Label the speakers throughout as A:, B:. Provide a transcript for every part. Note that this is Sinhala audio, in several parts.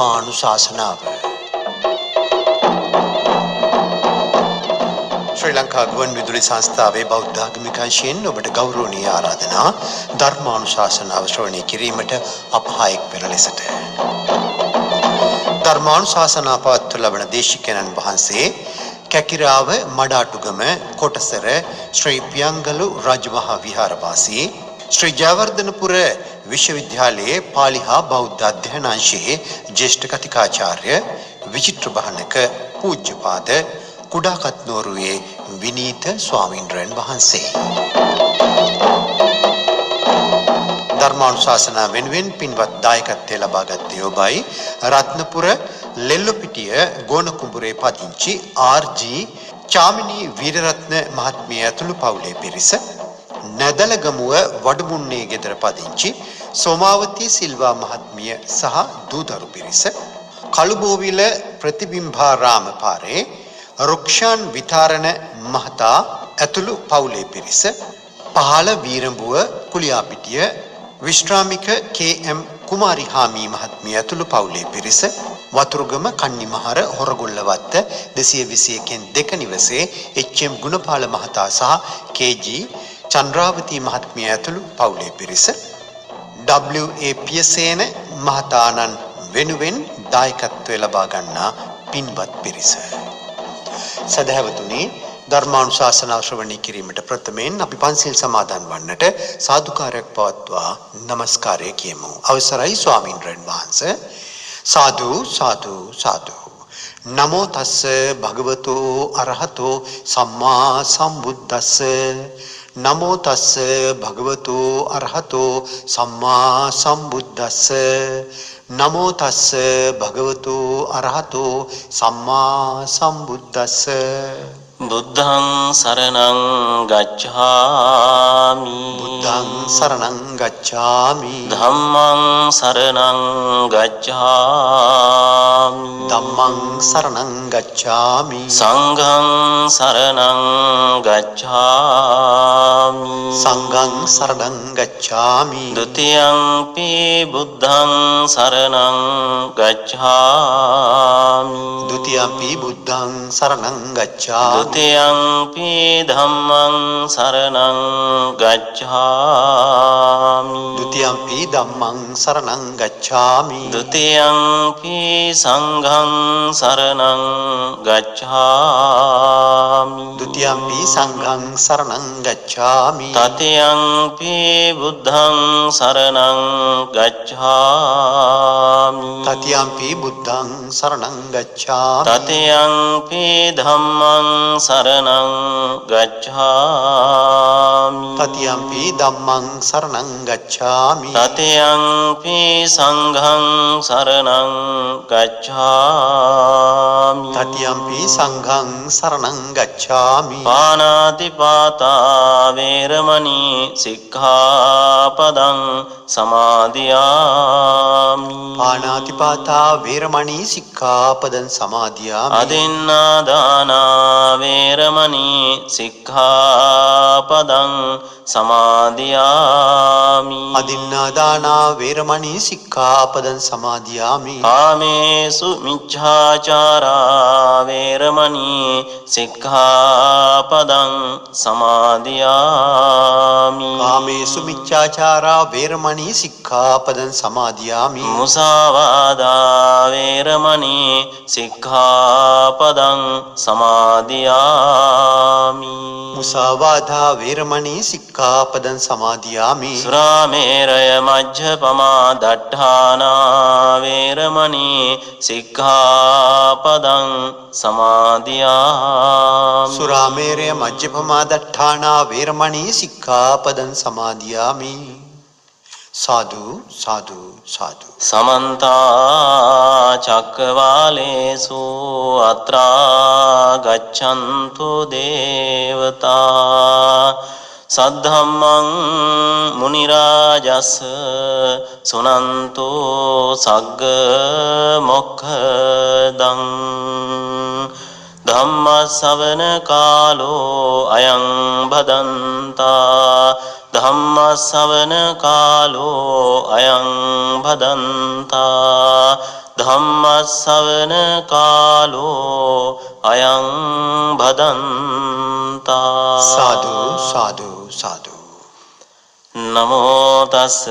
A: ධර්මානුශාසනාව ශ්‍රී ලංකා ගුවන් විදුලි සංස්ථාවේ බෞද්ධ ආගමික අංශයෙන් ඔබට ගෞරවනීය ආරාධනා ධර්මානුශාසනාව ශ්‍රවණය කිරීමට අප හායක පෙර ලෙසට ධර්මානුශාසනා පවත්වනු ලබන දේශිකයන්න් වහන්සේ කැකිරාව මඩාටුගම කොටසර ශ්‍රී පියංගලු රජමහා විහාරවාසී ශ්‍රී ජයවර්ධනපුර විශ්වවිද්‍යාලයේ පාලි හා බෞද්ධ අධ්‍යයනාංශයේ ජ්‍යෙෂ්ඨ කතිකාචාර්ය විචිත්‍ර භානක පූජ්‍යපාද කුඩාකත්නෝරුවේ විනීත ස්වාමීන්ද්‍රයන් වහන්සේ ධර්මානුශාසනා වෙනුවෙන් පින්වත් දායකත්වය ලබාගත්තේ ඔබයි රත්නපුර ලෙල්ලොපිටිය ගෝනකුඹුරේ පදිංචි ආර්.ජී. චාමිනී වීරරත්න මහත්මිය ඇතුළු පවුලේ පිරිස නැදලගමුව වඩමුන්නේ ගෙදර පදිංචි සෝමාවතී සිල්වා මහත්මිය සහ දූදරු පිරිස කළුබෝවිල ප්‍රතිබිම්බාරාම පාරේ රුක්ෂාන් විතාරණ මහතා ඇතුළු පවුලේ පිරිස පහළ වීරඹුව කුලියාපිටිය විශ්‍රාමික කේ.එම්. කුමාරි හාමි මහත්මිය ඇතුළු පවුලේ පිරිස වතුරුගම කන්නිමහර හොරගොල්ලවත්ත 221 2 නිවසේ එච්.එම්. ගුණපාල මහතා සහ කේ.ජී. චන්ද්‍රාවතී මහත්මිය ඇතුළු පවුලේ පිරිස W.A. පියසේන මහතාණන් වෙනුවෙන් දායකත්වය ලබා ගන්නා පින්වත් පිරිස සදහැවතුනි ධර්මානුශාසනාව ශ්‍රවණය කිරීමට ප්‍රථමයෙන් අපි පන්සිල් සමාදන් වන්නට සාදුකාරයක් පවත්වා නමස්කාරය කියමු. අවසරයි ස්වාමීන්ද්‍රයන් වහන්සේ. සාදු සාදු සාදු. නමෝ තස්ස භගවතු අරහතෝ සම්මා සම්බුද්දස්ස. නමෝ තස්ස භගවතු අරහතෝ සම්මා සම්බුද්දස්ස. නමෝ තස්ස භගවතු අරහතෝ සම්මා සම්බුද්දස්ස.
B: බුද්ධං සරණං ගච්ඡාමි.
A: බුද්ධං සරණං ගච්ඡාමි.
B: ධම්මං සරණං ගච්ඡාමි.
A: ධම්මං සරණං ගච්ඡාමි.
B: සංඝං සරණං ගච්ඡාමි.
A: සංඝං සරණං ගච්ඡාමි.
B: ဒ ුතියංපි බුද්ධං සරණං ගච්ඡාමි.
A: ဒ ුතියංපි බුද්ධං සරණං ගච්ඡාමි.
B: ද්විතයංපි ධම්මං සරණං ගච්ඡාමි.
A: ဒ ුතියංපි ධම්මං සරණං ගච්ඡාමි.
B: ဒ ුතියංපි සංඝං සරණං ගච්ඡාමි.
A: ဒ ුතියංපි සංඝං සරණං ගච්ඡාමි.
B: තතියංපි බුද්ධං සරණං ගච්ඡාමි.
A: තතියංපි බුද්ධං සරණං ගච්ඡාමි.
B: තතියංපි ධම්මං සරණං ගච්ඡාමි.
A: තතියංපි ධම්මං සරණං ගච්ඡාමි.
B: තතියංපි සංඝං සරණං ගච්ඡාමි.
A: තතියංපි සංඝං සරණං ගච්ඡාමි.
B: පාණාතිපාතා වේරමණී සික්ඛාපදං සමාදියාමි.
A: පාණාතිපාතා වේරමණී සික්ඛාපදං සමාදියාමි.
B: අදින්නාදානා වේරමණී සික්ඛාපදං සමාදියාමි.
A: අදින්නාදානා වේරමණී සික්ඛාපදං සමාදියාමි.
B: කාමේසු මිච්ඡාචාරා වේරමණී සික්ඛාපදං සමාදියාමි.
A: කාමේසු මිච්ඡාචාරා වේරමණී සික්ඛාපදං සමාදියාමි.
B: මුසාවාදා වේරමණී සික්ඛාපදං සමාදියාමි.
A: මුසාවාදා වේරමණී සික්ඛාපදං සමාදියාමි.
B: සුරාමේරය මජ්ජපමා දට්ඨානා වේරමණී සික්ඛාපදං සමාදියාමි.
A: සුරාමේරය මජ්ජපමා දට්ඨානා වේරමණී සික්ඛාපදං සමාදියාමි. සාදු සාදු සාදු.
B: සමන්ත චක්කවාලේසු අත්‍රා ගච්ඡන්තු දේවතා සද්ධම්මං මුනි රාජස් සුනන්තෝ සග්ග මොක්ඛදං ධම්ම ශ්‍රවණ කාලෝ අයං භදන්තා ධම්මස්සවන කාලෝ අයං භදන්තා ධම්මස්සවන කාලෝ අයං භදන්තා
A: සාදු සාදු සාදු.
B: නමෝ තස්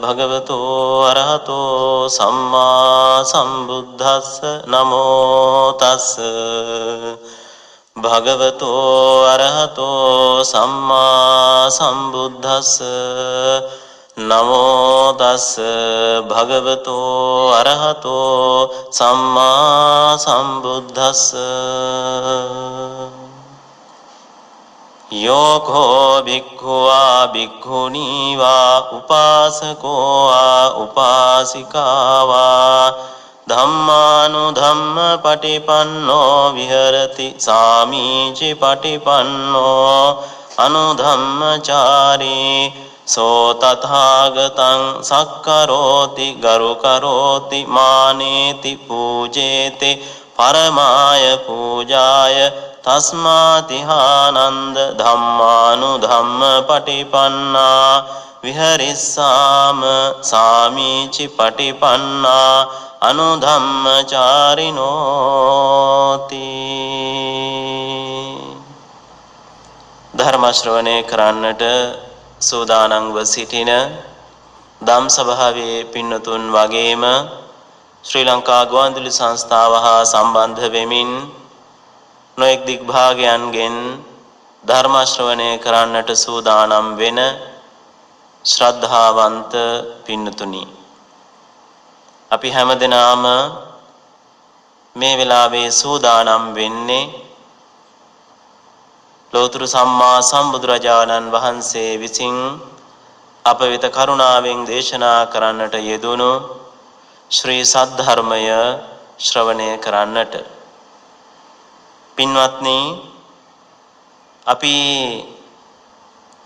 B: භගවතෝ අරහතෝ සම්මා සම්බුද්දස්ස නමෝ තස් භගවතෝ අරහතෝ සම්මා සම්බුද්දස්ස නමෝ තස් භගවතෝ අරහතෝ සම්මා සම්බුද්දස්ස යෝකෝ භික්ඛුවා භික්ඛුනී වා උපාසකෝ වා උපාසිකා වා ධම්මානුධම්ම පටිපන්නෝ විහෙරති සාමීචි පටිපන්නෝ අනුධම්මචාරී සෝ තථාගතං සක්කරෝති ගරුකරෝති මානේති පූජේති පරමාය පූජාය තස්මාතිහානන්ද ධම්මානුධම්ම පටිපන්නා විහරිස්සාම සාමීචි පටිපන්නා අනුධම්මචාරිනෝති. ධර්ම ශ්‍රවණය කරන්නට සූදානම්ව සිටින ධම් සභාවේ පින්නතුන් වගේම ශ්‍රී ලංකා ගුවන්විදුලි සංස්ථාව හා සම්බන්ධ වෙමින් නොඑක් දිග්භාගයන්ගෙන් ධර්ම ශ්‍රවණය කරන්නට සූදානම් වෙන ශ්‍රද්ධාවන්ත පින්නතුනි, අපි හැමදෙනාම මේ වෙලාවේ සූදානම් වෙන්නේ ලෝතර සම්මා සම්බුදුරජාණන් වහන්සේ විසින් අප වෙත කරුණාවෙන් දේශනා කරන්නට යෙදුණු ශ්‍රී සද්ධර්මය ශ්‍රවණය කරන්නට. පින්වත්නි, අපි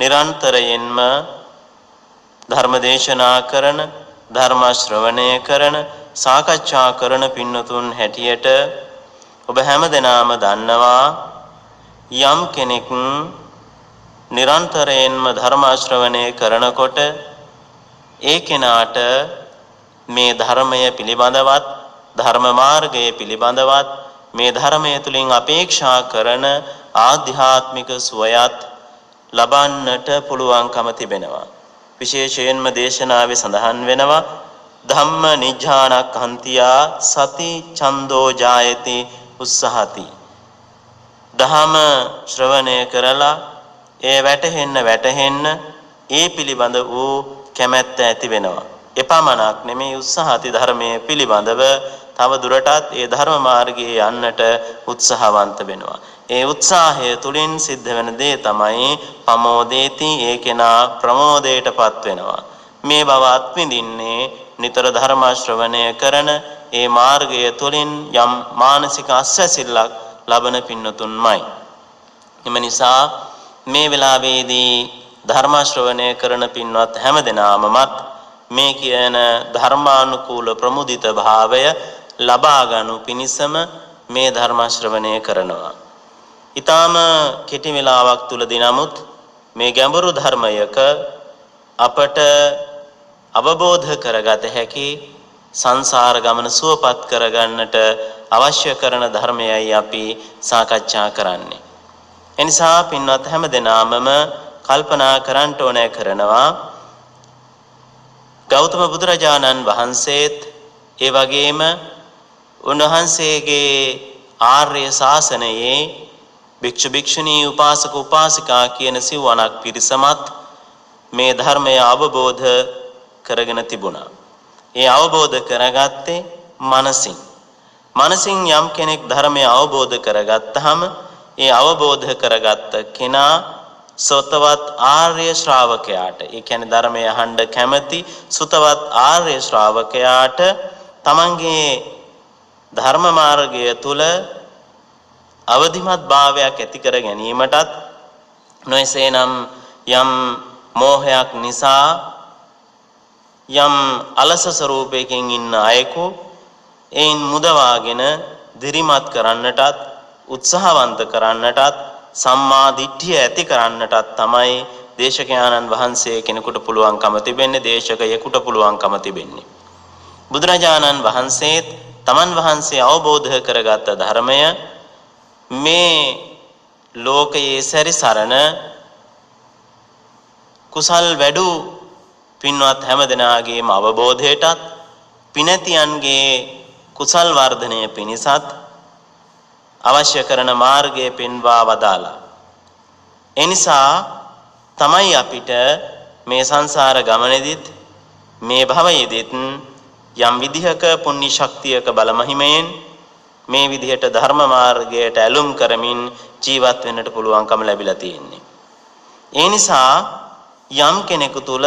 B: නිරන්තරයෙන්ම ධර්ම දේශනා කරන, ධර්ම ශ්‍රවණය කරන, සාකච්ඡා කරන පින්නතුන් හැටියට ඔබ හැමදෙනාම දන්නවා, යම් කෙනෙක් නිරන්තරයෙන්ම ධර්ම ශ්‍රවණය කරනකොට ඒ කෙනාට මේ ධර්මය පිළිබඳවත්, ධර්ම මාර්ගය පිළිබඳවත්, මේ ධර්මය තුලින් අපේක්ෂා කරන ආධ්‍යාත්මික සුවයත් ලබන්නට පුළුවන්කම තිබෙනවා. විශේෂයෙන්ම දේශනාවේ සඳහන් වෙනවා ධම්ම නිජ්ජානක්ඛන්තියා සති ඡන්தோ ජායති උස්සහති. ධම ශ්‍රවණය කරලා ඒ වැටහෙන්න ඒ පිළිබඳ වූ කැමැත්ත ඇති වෙනවා. එපමණක් නෙමේ උස්සහති, ධර්මයේ පිළිබඳව තව දුරටත් ඒ ධර්ම මාර්ගයේ යන්නට උත්සාහවන්ත වෙනවා. ඒ උත්සාහය තුලින් සිද්ධ වෙන දේ තමයි පමෝදේති, ඒ කෙනා ප්‍රමෝදයටපත් වෙනවා. මේ බව අත්විඳින්නේ නිතර ධර්ම ශ්‍රවණය කරන ඒ මාර්ගය තුලින් යම් මානසික අස්වැසිල්ලක් ලබන පින්නතුන්මයි. එම නිසා මේ වෙලාවේදී ධර්ම ශ්‍රවණය කරන පින්වත් හැමදෙනාමත් මේ කියන ධර්මානුකූල ප්‍රමුදිත භාවය ලබා ගනු පිණිසම මේ ධර්ම ශ්‍රවණය කරනවා. ඊටාම කෙටි වේලාවක් තුලදී නමුත් මේ ගැඹුරු ධර්මයක අපට අවබෝධ කරගත හැකි සංසාර ගමන සුවපත් කරගන්නට අවශ්‍ය කරන ධර්මයයි අපි සාකච්ඡා කරන්නේ. එනිසා පින්වත් හැමදෙනාමම කල්පනා කරන්න ඕනේ කරනවා, ගෞතම බුදුරජාණන් වහන්සේත් ඒ වගේම උන්වහන්සේගේ ආර්ය ශාසනයේ භික්ෂු භික්ෂුණී උපාසක උපාසිකා කියන සිව්වණක් පිරිසමත් මේ ධර්මය අවබෝධ කරගෙන තිබුණා. ඒ අවබෝධ කරගත්තේ මනසින්. මනසින් යම් කෙනෙක් ධර්මය අවබෝධ කරගත්තාම ඒ අවබෝධ කරගත්ත කෙනා සෝතවත් ආර්ය ශ්‍රාවකයාට, ඒ කියන්නේ ධර්මය අහන්න කැමැති සුතවත් ආර්ය ශ්‍රාවකයාට තමන්ගේ ධර්ම මාර්ගය තුල අවදිමත් භාවයක් ඇති කර ගැනීමටත් නොයසේනම් යම් මෝහයක් නිසා යම් අලස ස්වરૂපයකින් ඉන්න අයෙකු එයින් මුදවාගෙන දිරිමත් කරන්නටත් උත්සාහවන්ත කරන්නටත් සම්මා දිට්ඨිය ඇති කරන්නටත් තමයි දේශකයාණන් වහන්සේ කෙනෙකුට පුළුවන්කම තිබෙන්නේ, දේශකයෙකුට පුළුවන්කම තිබෙන්නේ. බුදුරජාණන් වහන්සේත් තමන් වහන්සේ අවබෝධ කරගත් ධර්මය මේ ලෝකයේ සැරිසරන කුසල් වැඩු පින්වත් හැම දෙනාගේම අවබෝධයටත් පිනතියන්ගේ කුසල් වර්ධනය පිණිසත් අවශ්‍ය කරන මාර්ගය පෙන්වා වදාලා. එනිසා තමයි අපිට මේ සංසාර ගමනේදීත් මේ භවයේදීත් යම් විදිහක පුණ්‍ය ශක්තියක බල මහිමයෙන් මේ විදිහට ධර්ම මාර්ගයට ඇලුම් කරමින් ජීවත් වෙන්නට පුළුවන්කම ලැබිලා තියෙන්නේ. ඒ නිසා යම් කෙනෙකු තුල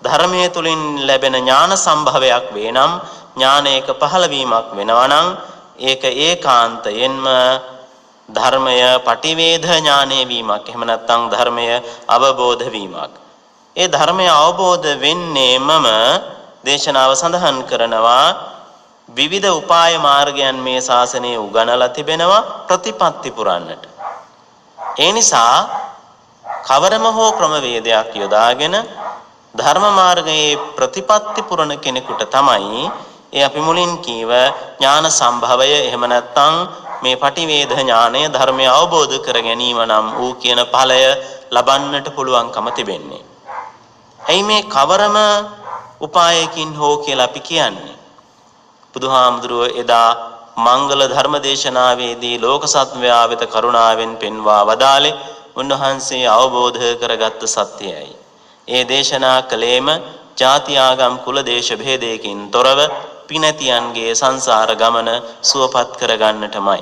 B: ධර්මයේ තුලින් ලැබෙන ඥාන සම්භවයක් වේ නම්, ඥානයක පහළ වීමක් වෙනවා නම්, ඒක ඒකාන්තයෙන්ම ධර්මය පටිවේධ ඥානය වීමක්. එහෙම නැත්නම් ධර්මය අවබෝධ වීමක්. ඒ ධර්මය අවබෝධ වෙන්නේමම දේශනාව සඳහන් කරනවා විවිධ උපාය මාර්ගයන් මේ ශාසනයේ උගන්වලා තිබෙනවා ප්‍රතිපත්ති පුරන්නට. ඒ නිසා කවරම හෝ ක්‍රමවේදයක් යොදාගෙන ධර්ම මාර්ගයේ ප්‍රතිපත්ති පුරන කෙනෙකුට තමයි ඒ අපි මුලින් කීව ඥාන සම්භවය, එහෙම නැත්නම් මේ පටිවේධ ඥානය, ධර්මය අවබෝධ කර ගැනීම නම් ඌ කියන ඵලය ලබන්නට පුළුවන්කම තිබෙන්නේ. එයි මේ කවරම උපායකින් හෝ කියලා අපි කියන්නේ. බුදුහාමුදුරුවෝ එදා මංගල ධර්ම දේශනාවේදී ලෝක සත්වයා වෙත කරුණාවෙන් පෙන්වා වදාළේ උන්වහන්සේ අවබෝධ කරගත් සත්‍යයයි. ඒ දේශනා කලේම ජාති ආගම් කුල දේශ භේදයකින් තොරව පිනතියන්ගේ සංසාර ගමන සුවපත් කරගන්නටමයි.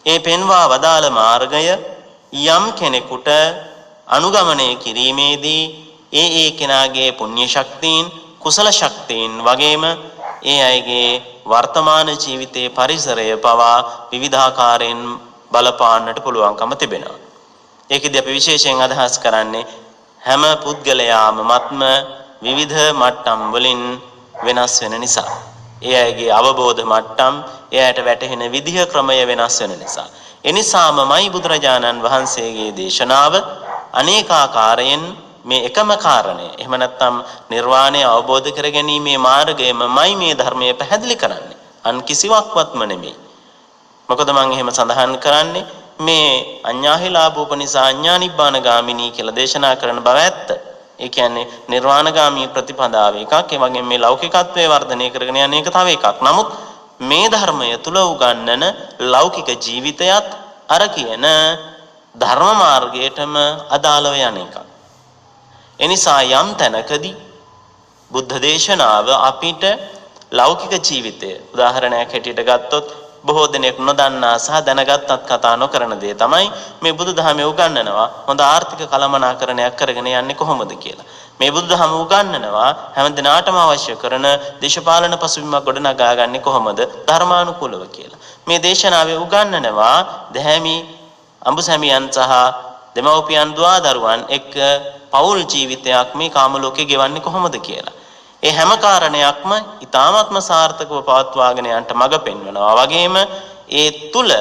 B: ඒ පෙන්වා වදාළ මාර්ගය යම් කෙනෙකුට අනුගමනය කිරීමේදී ඒ කෙනාගේ පුණ්‍ය ශක්තියින්, කුසල ශක්තියින් වගේම ඒ අයගේ වර්තමාන ජීවිතයේ පරිසරය පවා විවිධාකාරයෙන් බලපාන්නට පුළුවන්කම තිබෙනවා. ඒකෙදි අපි විශේෂයෙන් අදහස් කරන්නේ හැම පුද්ගලයාම මත්ම විවිධ මට්ටම් වලින් වෙනස් වෙන නිසා. ඒ අයගේ අවබෝධ මට්ටම්, එයාට වැටහෙන විදිහ ක්‍රමය වෙනස් වෙන නිසා. එනිසාමයි බුදුරජාණන් වහන්සේගේ දේශනාව අනේකාකාරයෙන් මේ එකම කාරණය, එහෙම නැත්නම් නිර්වාණය අවබෝධ කර ගැනීමේ මාර්ගයමයි මේ ධර්මය පැහැදිලි කරන්නේ. අන් කිසිවක්වත්ම නෙමෙයි. මොකද මම එහෙම සඳහන් කරන්නේ මේ අඤ්ඤාහිලාභෝපනිසා අඤ්ඤානිබ්බාන ගාමිනී කියලා දේශනා කරන බව ඇත්ත. ඒ කියන්නේ නිර්වාණගාමී ප්‍රතිපදාව එකක්, ඒ වගේම මේ ලෞකිකත්වයේ වර්ධනය කරගෙන යන එක තව එකක්. නමුත් මේ ධර්මය තුල උගන්වන ලෞකික ජීවිතයත් අර කියන ධර්ම මාර්ගයටම අදාළව යන එකක්. එනිසා යම් තැනකදී බුද්ධ දේශනාව අපිට ලෞකික ජීවිතය උදාහරණයක් හැටියට ගත්තොත් බොහෝ දෙනෙක් නොදන්නා සහ දැනගත්තත් කතා නොකරන දේ තමයි මේ බුදුදහමේ උගන්වනවා හොඳ ආර්ථික කළමනාකරණයක් කරගෙන යන්නේ කොහොමද කියලා. මේ බුදුදහම උගන්වනවා හැම දිනාටම අවශ්‍ය කරන දේශපාලන පසුබිමක් ගොඩනගා ගන්නේ කොහොමද ධර්මානුකූලව කියලා. මේ දේශනාවේ උගන්වනවා දැහැමි අඹසැමියන් සහ දෙමව්පියන් දුවදරුවන් එක්ක පෞල් ජීවිතයක් මේ කාම ලෝකේ ගෙවන්නේ කොහොමද කියලා. ඒ හැම කාරණයක්ම ඊ타ත්ම සාර්ථකව පවත්වාගෙන යන්න මඟ පෙන්වනවා. වගේම ඒ තුල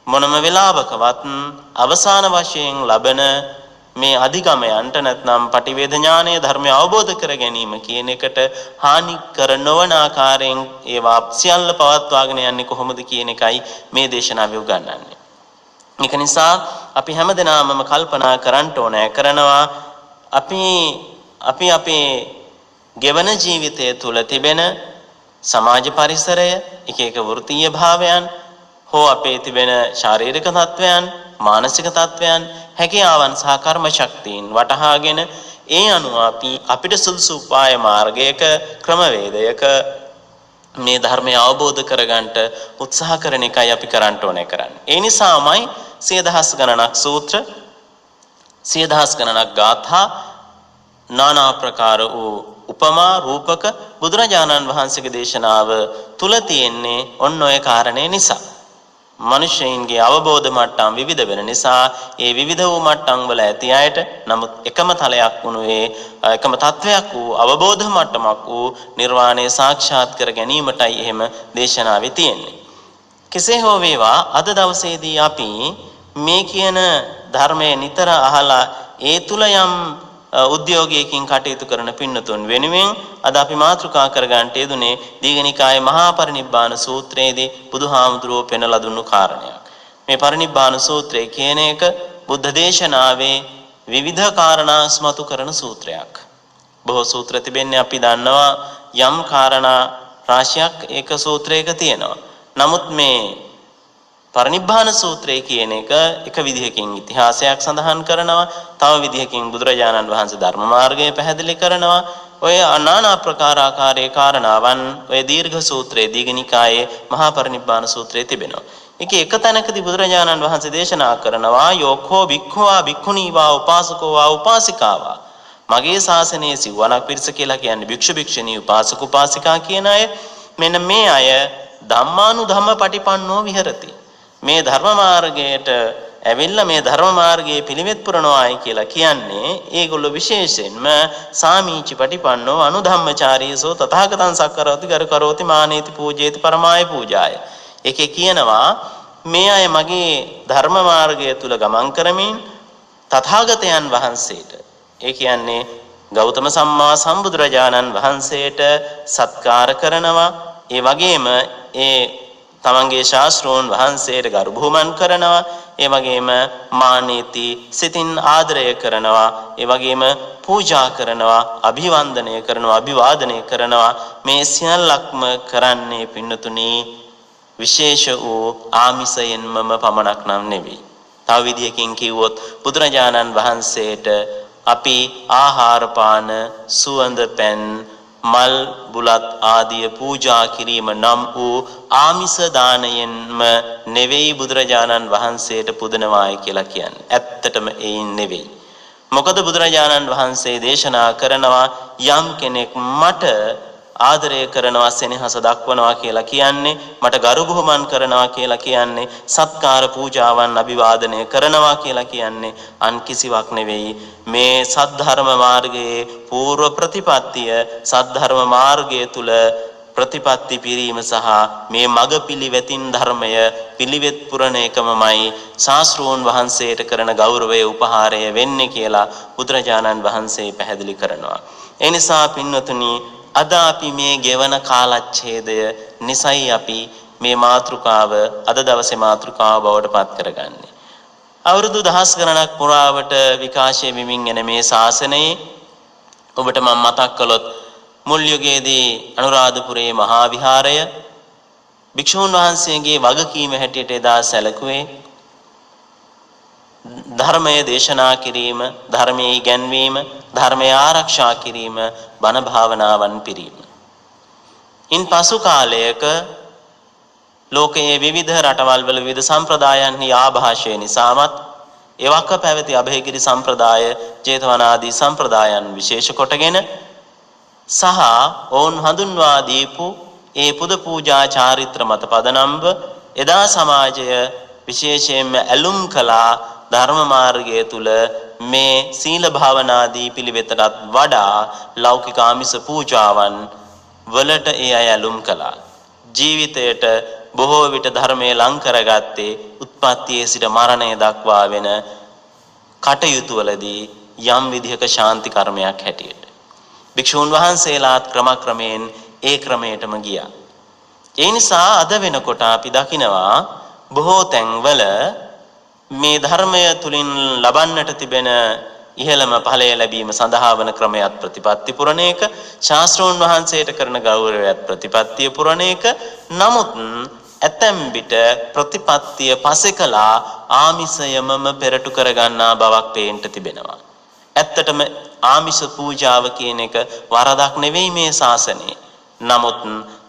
B: මොනම වෙලාවකවත් අවසාන වශයෙන් ලබන මේ අධිගමයන්ට නැත්නම් පටිවේද ඥානය ධර්මය අවබෝධ කර ගැනීම කියන එකට හානි කර නොවන ආකාරයෙන් ඒවා සියල්ල පවත්වාගෙන යන්නේ කොහොමද කියන එකයි මේ දේශනාවේ උගන්වන්නේ. ඒක නිසා අපි හැමදෙනාමම කල්පනා කරන්න ඕනෑ කරනවා අපි අපේ ගෙවන ජීවිතය තුළ තිබෙන සමාජ පරිසරය, එක එක වෘත්තීය භාවයන් හෝ අපේ තිබෙන ශාරීරික තත්වයන්, මානසික තත්වයන්, හැකියාවන් සහ කර්ම ශක්තියින් වටහාගෙන ඒ අනුව අපිට සුදුසු උපාය මාර්ගයක ක්‍රමවේදයක මේ ධර්මය අවබෝධ කරගන්නට උත්සාහ කරන එකයි අපි කරන්න ඕනේ කරන්නේ. ඒ නිසාමයි 10000 ගණනක් සූත්‍ර, 10000 ගණනක් ගාථා, নানা ප්‍රකාර වූ උපමා රූපක බුදුරජාණන් වහන්සේගේ දේශනාව තුල තියෙන්නේ ඔන්න ඔය කාරණේ නිසා. මිනිසෙයින්ගේ අවබෝධ මට්ටම් විවිධ වෙන නිසා ඒ විවිධ වූ මට්ටම් වල ඇති අයට නමුත් එකම තලයක් වුණේ එකම තත්වයක් වූ අවබෝධ මට්ටමක් වූ නිර්වාණය සාක්ෂාත් කර ගැනීමටයි එහෙම දේශනාවේ තියෙන්නේ. කෙසේ හෝ වේවා අද දවසේදී අපි මේ කියන ධර්මයේ නිතර අහලා ඒ තුල යම් උද්‍යෝගයකින් කටයුතු කරන පින්නතුන් වෙනුවෙන් අද අපි මාතෘකා කරගන්නට යෙදුනේ දීඝනිකායේ මහා පරිනිබ්බාන සූත්‍රයේදී බුදුහාමුදුරුවෝ පෙන්වලා දුන්නු කාරණයක්. මේ පරිනිබ්බාන සූත්‍රය කියන එක බුද්ධ දේශනාවේ විවිධ කාරණා ස්මතු කරන සූත්‍රයක්. බොහෝ සූත්‍ර තිබෙන්නේ අපි දන්නවා යම් කාරණා රාශියක් ඒක සූත්‍රයක තියෙනවා. නමුත් මේ පරිනිබ්බාන සූත්‍රය කියන එක විදිහකින් ඉතිහාසයක් සඳහන් කරනවා. තව විදිහකින් බුදුරජාණන් වහන්සේ ධර්ම මාර්ගය පැහැදිලි කරනවා. ඔය নানা ප්‍රකාර ආකාරයේ කාරණාවන් ඔය දීර්ඝ සූත්‍රයේ දීඝනිකායේ මහා පරිනිබ්බාන සූත්‍රයේ තිබෙනවා. ඒක එක තැනකදී බුදුරජාණන් වහන්සේ දේශනා කරනවා යෝඛෝ භික්ඛුවා භික්ඛුනීවා උපාසකෝවා උපාසිකාවා. මගේ ශාසනයේ සිවණක් පිරිස කියලා කියන්නේ භික්ෂු භික්ෂුණී උපාසක උපාසිකා කියන අය. මෙන්න මේ අය ධම්මානුධම්ම පටිපන්නෝ විහෙරති. මේ ධර්ම මාර්ගයට ඇවිල්ලා මේ ධර්ම මාර්ගයේ පිළිවෙත් පුරනවායි කියලා කියන්නේ ඒගොල්ලෝ විශේෂයෙන්ම සාමීචි පටිපන්නෝ අනුධම්මචාරීසෝ තථාගතං සක්කරෝති ගරුකරෝති මානේති පූජේති පරමාය පූජාය. ඒකේ කියනවා මේ අය මගේ ධර්ම මාර්ගය තුල ගමන් කරමින් තථාගතයන් වහන්සේට ඒ කියන්නේ ගෞතම සම්මා සම්බුදුරජාණන් වහන්සේට සත්කාර කරනවා. ඒ වගේම ඒ තමන්ගේ ශාස්ත්‍රෝන් වහන්සේට ගරු බුහුමන් කරනවා. ඒ වගේම මානීති සිතින් ආදරය කරනවා. ඒ වගේම පූජා කරනවා, අභිවන්දනය කරනවා, අභිවාදනය කරනවා. මේ සියල්ලක්ම කරන්නේ පින්නතුනි විශේෂ වූ ආමිසයෙන්මම පමණක් නම් නෙවෙයි. තව විදියකින් කිව්වොත් බුදුරජාණන් වහන්සේට අපි ආහාර පාන සුවඳ පැන් මල් බුලත් ආදිය පූජා කිරීම නම් වූ ආමිස දානයෙන්ම නෙවෙයි බුදුරජාණන් වහන්සේට පුදනවායි කියලා කියන්නේ. ඇත්තටම ඒයින් නෙවෙයි. මොකද බුදුරජාණන් වහන්සේ දේශනා කරනවා යම් කෙනෙක් මට ආදරය කරනවා සෙනෙහස දක්වනවා කියලා කියන්නේ මට ගරු බුහුමන් කරනවා කියලා කියන්නේ සත්කාර පූජාවන් අභිවාදනය කරනවා කියලා කියන්නේ අන් කිසිවක් නෙවෙයි මේ සද්ධර්ම මාර්ගයේ పూర్ව ප්‍රතිපත්තිය සද්ධර්ම මාර්ගය තුල ප්‍රතිපත්ති පිරීම සහ මේ මග පිළිවෙතින් ධර්මය පිළිවෙත් පුරණ එකමමයි ශාස්ත්‍රෝන් වහන්සේට කරන ගෞරවය උපහාරය වෙන්නේ කියලා බුදුරජාණන් වහන්සේ පැහැදිලි කරනවා. ඒ නිසා පින්වතුනි අද අපි මේ ගෙවන කාලච්ඡේදය නිසයි අපි මේ මාතෘකාව අද දවසේ මාතෘකාව බවට පත් කරගන්නේ. අවුරුදු දහස් ගණනක් පුරාවට විකාශය වෙමින් එන මේ ශාසනයේ ඔබට මම මතක් කළොත් මුල් යුගයේදී අනුරාධපුරයේ මහා විහාරය භික්ෂුන් වහන්සේගේ වගකීම හැටියට එදා සැලකුවේ ධර්මය දේශනා කිරීම, ධර්මයේ ඉගැන්වීම, ධර්මය ආරක්ෂා කිරීම, බණ භාවනාවන් පිරීම. ඉන් පසු කාලයක ලෝකයේ විවිධ රටවල් වල විවිධ සම්ප්‍රදායන්හි ආభాෂය නිසාමත් එවක පැවති අභයගිරි සම්ප්‍රදාය, ජේතවනාදී සම්ප්‍රදායන් විශේෂ කොටගෙන සහ ඔවුන් හඳුන්වා දීපු ඒ පුද පූජා චාරිත්‍ර මත පදනම්ව එදා සමාජය විශේෂයෙන්ම ඇලුම් කළා ධර්ම මාර්ගය තුල මේ සීල භාවනාදී පිළිවෙතටත් වඩා ලෞකික ආමිස පූජාවන් වලට ඒ අය ඇලුම් කළා. ජීවිතයට බොහෝ විට ධර්මයේ ලං කරගත්තේ උත්පත්තියේ සිට මරණය දක්වා වෙන කටයුතු වලදී යම් විදිහක ශාන්ති කර්මයක් හැටියට. භික්ෂුන් වහන්සේලාත් ක්‍රමක්‍රමයෙන් ඒ ක්‍රමයටම ගියා. ඒ නිසා අද වෙනකොට අපි දකිනවා බොහෝ තැන්වල මේ ධර්මය තුලින් ලබන්නට තිබෙන ඉහළම ඵලය ලැබීම සඳහා වන ක්‍රමයක් ප්‍රතිපත්ති පුරණ එක, ශාස්ත්‍රෝන් වහන්සේට කරන ගෞරවයත් ප්‍රතිපත්තිය පුරණ එක. නමුත් ඇතැම් විට ප්‍රතිපත්තිය පසෙකලා ආමිසයමම පෙරටු කරගන්නා බවක් පේන්න තිබෙනවා. ඇත්තටම ආමිස පූජාව කියන එක වරදක් නෙවෙයි මේ ශාසනයේ. නමුත්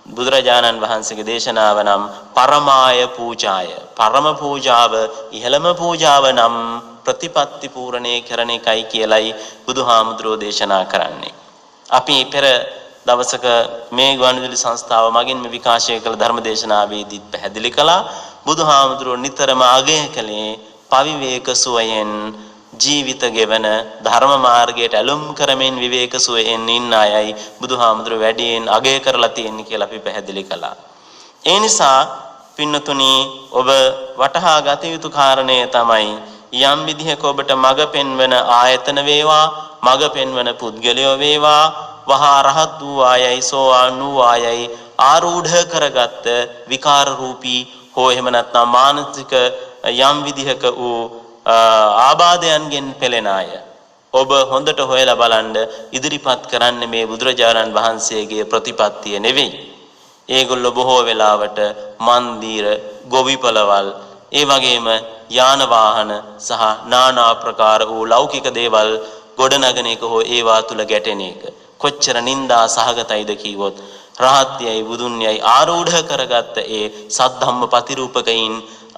B: බුදුරජාණන් වහන්සේගේ දේශනාව නම් පරමාය පූජාය, පරම පූජාව, ඉහළම පූජාව නම් ප්‍රතිපත්ති පූර්ණේ කරන එකයි කියලයි බුදුහාමුදුරෝ දේශනා කරන්නේ. අපි පෙර දවසක මේ ගුවන්විදුලි සංස්ථාව මගින් මේ විකාශය කළ ධර්ම දේශනාවේදීත් පැහැදිලි කළා බුදුහාමුදුරෝ නිතරම අගය කළේ පවිවේක සුවයෙන් ජීවිත ගෙවන ධර්ම මාර්ගයට ඇලුම් කරමින් විවේක සුවයෙන් ඉන්න අයයි බුදුහාමුදුර වැඩියෙන් අගය කරලා තියෙන්නේ කියලා අපි පැහැදිලි කළා. ඒ නිසා පින්නතුනි ඔබ වටහා ගත යුතු කාරණය තමයි යම් විදිහක ඔබට මඟ පෙන්වන ආයතන වේවා, මඟ පෙන්වන පුද්ගලයෝ වේවා, වහා රහත් වූ ආයයි සෝවාන් වූ ආයයි ආරූඪ කරගත් විකාර රූපී හෝ එහෙම නැත්නම් මානසික යම් විදිහක වූ ආබාධයන්ගෙන් පෙළෙන අය ඔබ හොඳට හොයලා බලන්න ඉදිරිපත් කරන්නේ මේ බුදුරජාණන් වහන්සේගේ ප්‍රතිපත්තිය නෙවෙයි. ඒගොල්ලෝ බොහෝ වෙලාවට මන්දිර, ගොවිපළවල්, ඒ වගේම යාන වාහන සහ নানা ආකාර වූ ලෞකික දේවල් ගොඩනගන එක හෝ ඒවා තුල ගැටෙන එක කොච්චර නිന്ദා සහගතයිද කිව්වොත් රහත්යයි බුදුන්යයි ආරූඪ කරගත්ත ඒ සද්ධම්ම ප්‍රතිරූපකයින්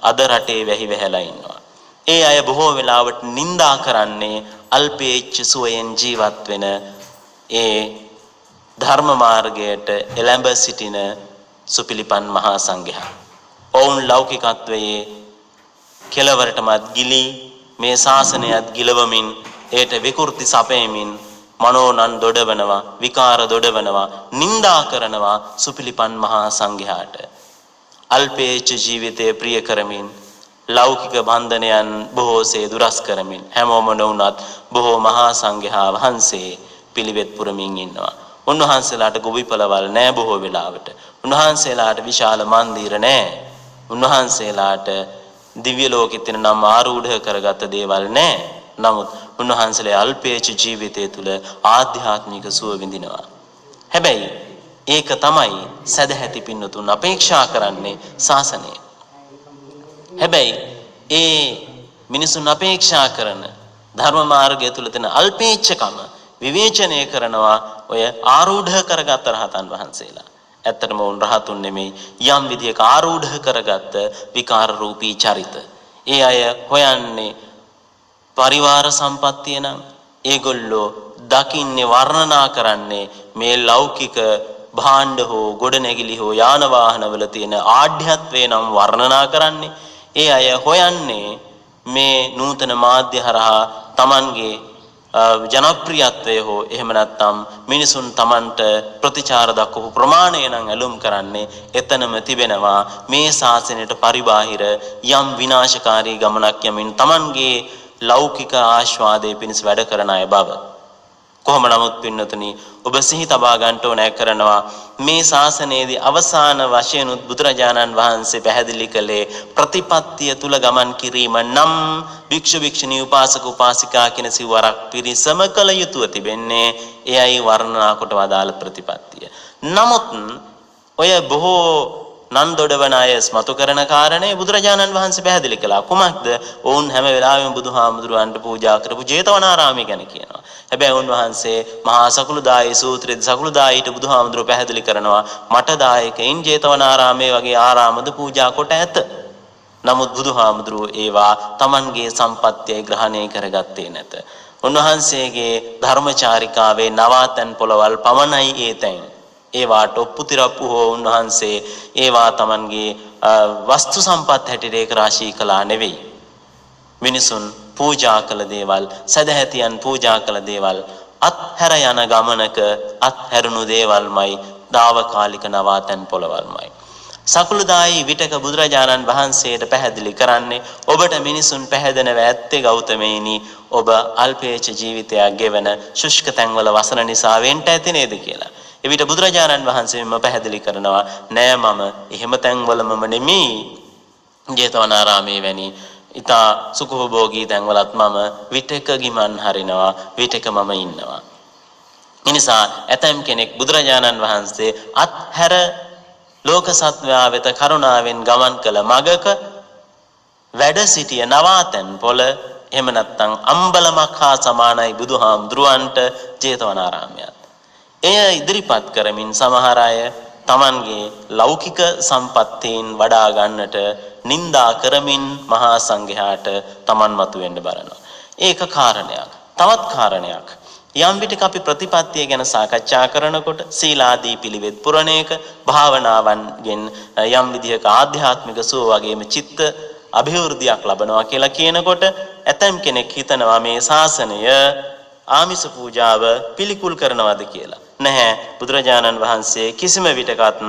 B: අද රටේ වැහි වැහැලා ඉන්නවා. ඒ අය බොහෝ වෙලාවට නිന്ദා කරන්නේ අල්පේච්ඡ සුවයෙන් ජීවත් වෙන ඒ ධර්ම මාර්ගයට එළඹ සිටින සුපිලිපන් මහා සංඝයා. ඔවුන් ලෞකිකත්වයේ කෙලවරටමත් ගිලි මේ ශාසනයත් ගිලවමින් ඒට විකෘති සපයමින් මනෝනන් දොඩවනවා, විකාර දොඩවනවා, නිന്ദා කරනවා සුපිලිපන් මහා සංඝයාට. අල්පේච්ඡ ජීවිතය ප්‍රිය කරමින් ලෞකික බන්ධනයන් බොහෝසේ දුරස් කරමින් හැමෝම නොවුනත් බොහෝ මහා සංඝයා වහන්සේ පිළිවෙත් පුරමින් ඉන්නවා. උන්වහන්සේලාට ගොවිපළවල් නැහැ බොහෝ වෙලාවට. උන්වහන්සේලාට විශාල මන්දිර නැහැ. උන්වහන්සේලාට දිව්‍ය ලෝකෙත් නම් ආරූඪ කරගත් දේවල් නැහැ. නමුත් උන්වහන්සේලා අල්පේච්ඡ ජීවිතය තුළ ආධ්‍යාත්මික සුව විඳිනවා. හැබැයි ඒක තමයි සදැහැති පින්නතුන් අපේක්ෂා කරන්නේ ශාසනය. හැබැයි ඒ මිනිසුන් අපේක්ෂා කරන ධර්ම මාර්ගය තුල තියෙන අල්පේච්ඡකම විවේචනය කරනවා ඔය ආරූඪ කරගත් රහතන් වහන්සේලා. ඇත්තටම උන් රහතුන් නෙමෙයි, යම් විදියක ආරූඪ කරගත් විකාර රූපී චරිත. ඒ අය හොයන්නේ පරිවාර සම්පත්තිය නම් ඒගොල්ලෝ දකින්නේ වර්ණනා කරන්නේ මේ ලෞකික භාණ්ඩ හෝ ගොඩනැගිලි හෝ යාන වාහනවල තියෙන ආඩ්‍යත්වේ නම් වර්ණනා කරන්නේ. ඒ අය හොයන්නේ මේ නූතන මාධ්‍ය හරහා Tamanගේ ජනප්‍රියත්වය හෝ එහෙම නැත්නම් මිනිසුන් Tamanට ප්‍රතිචාර දක්වපු ප්‍රමාණය නම් ඇලුම් කරන්නේ එතනම තිබෙනවා මේ ශාසනයට පරිබාහිර යම් විනාශකාරී ගමනක් යමින් Tamanගේ ලෞකික ආස්වාදයේ පිණිස වැඩ කරන අය බව. කොහොම නමුත් පින්නතුනි ඔබ සිහි තබා ගන්න ඕනෑ කරනවා මේ ශාසනයේදී අවසාන වශයෙන් බුදුරජාණන් වහන්සේ පැහැදිලි කළේ ප්‍රතිපත්තිය තුල ගමන් කිරීම නම් භික්ෂු භික්ෂුණී උපාසක උපාසිකා කියන සිවරක් පිරිසම කළ යුතුව තිබෙන්නේ එයයි වර්ණනා කොට වදාළ ප්‍රතිපත්තිය. නමුත් ඔය බොහෝ නන්දොඩවන අය ස්මතු කරන කාරණේ බුදුරජාණන් වහන්සේ පැහැදිලි කළා. කුමක්ද? ඔවුන් හැම වෙලාවෙම බුදුහාමුදුරුවන්ට පූජා කරපු ජේතවනාරාමය ගැන කියනවා. හැබැයි උන්වහන්සේ මහා සකුළුදායි සූත්‍රයේදී සකුළුදායිට බුදුහාමුදුරුවෝ පැහැදිලි කරනවා මට දායකයින් ජේතවනාරාමයේ වගේ ආරාමද පූජා කොට ඇත. නමුත් බුදුහාමුදුරුවෝ ඒවා Tamanගේ සම්පත්තියයි ග්‍රහණය කරගත්තේ නැත. උන්වහන්සේගේ ධර්මචාරිකාවේ නවාතැන් පොළවල් පමණයි ඒතැන්. ඒවාට ඔප්පුතිරප්පු හෝ උන්වහන්සේ ඒවා Tamanගේ වස්තු සම්පත් හැටියට ඒක රාශී කළා නෙවෙයි. මිනිසුන් පූජා කළ දේවල්, සදහැතියන් පූජා කළ දේවල් අත්හැර යන ගමනක අත්හැරුණු දේවල්මයි දාවකාලික නවාතැන් පොළවල්මයි. සකුළුදායි විටක බුදුරජාණන් වහන්සේට පැහැදිලි කරන්නේ ඔබට මිනිසුන් පැහැදෙනව ඇත්තේ ගෞතමයනි ඔබ අල්පේච්ඡ ජීවිතයක් ගෙවන ශුෂ්ක තැන්වල වසන නිසා වෙන්ට ඇති නේද කියලා. එවිට බුදුරජාණන් වහන්සේම පැහැදිලි කරනවා නෑ මම එහෙම තැන්වලම නෙමෙයි ජේතවනාරාමයේ වැනි ඉතා සුඛෝභෝගී තැන්වලත් මම විටක ගිමන් හරිනවා විටක මම ඉන්නවා. එනිසා ඇතම් කෙනෙක් බුදුරජාණන් වහන්සේ අත්හැර ලෝක සත්වයා වෙත කරුණාවෙන් ගමන් කළ මගක වැඩ සිටිය නවාතැන් පොළ එහෙම නැත්නම් අම්බලමක් හා සමානයි බුදුහාමුදුරුවන්ට ජේතවනාරාමයත්. එය ඉදිරිපත් කරමින් සමහර අය Tamanගේ ලෞකික සම්පත්තීන් වඩා ගන්නට නිന്ദා කරමින් මහා සංඝයාට Taman මතු වෙන්න බලනවා. ඒක කාරණයක්. තවත් කාරණයක්. යම් විටක අපි ප්‍රතිපත්තිය ගැන සාකච්ඡා කරනකොට සීලාදී පිළිවෙත් පුරණයක භාවනාවන්ගෙන් යම් විදිහක ආධ්‍යාත්මික සුව වගේම චිත්ත අභිවෘද්ධියක් ලබනවා කියලා කියනකොට ඇතම් කෙනෙක් හිතනවා මේ ශාසනය ආමිස පූජාව පිළිකුල් කරනවද කියලා. නැහැ. බුදුරජාණන් වහන්සේ කිසිම විටකත්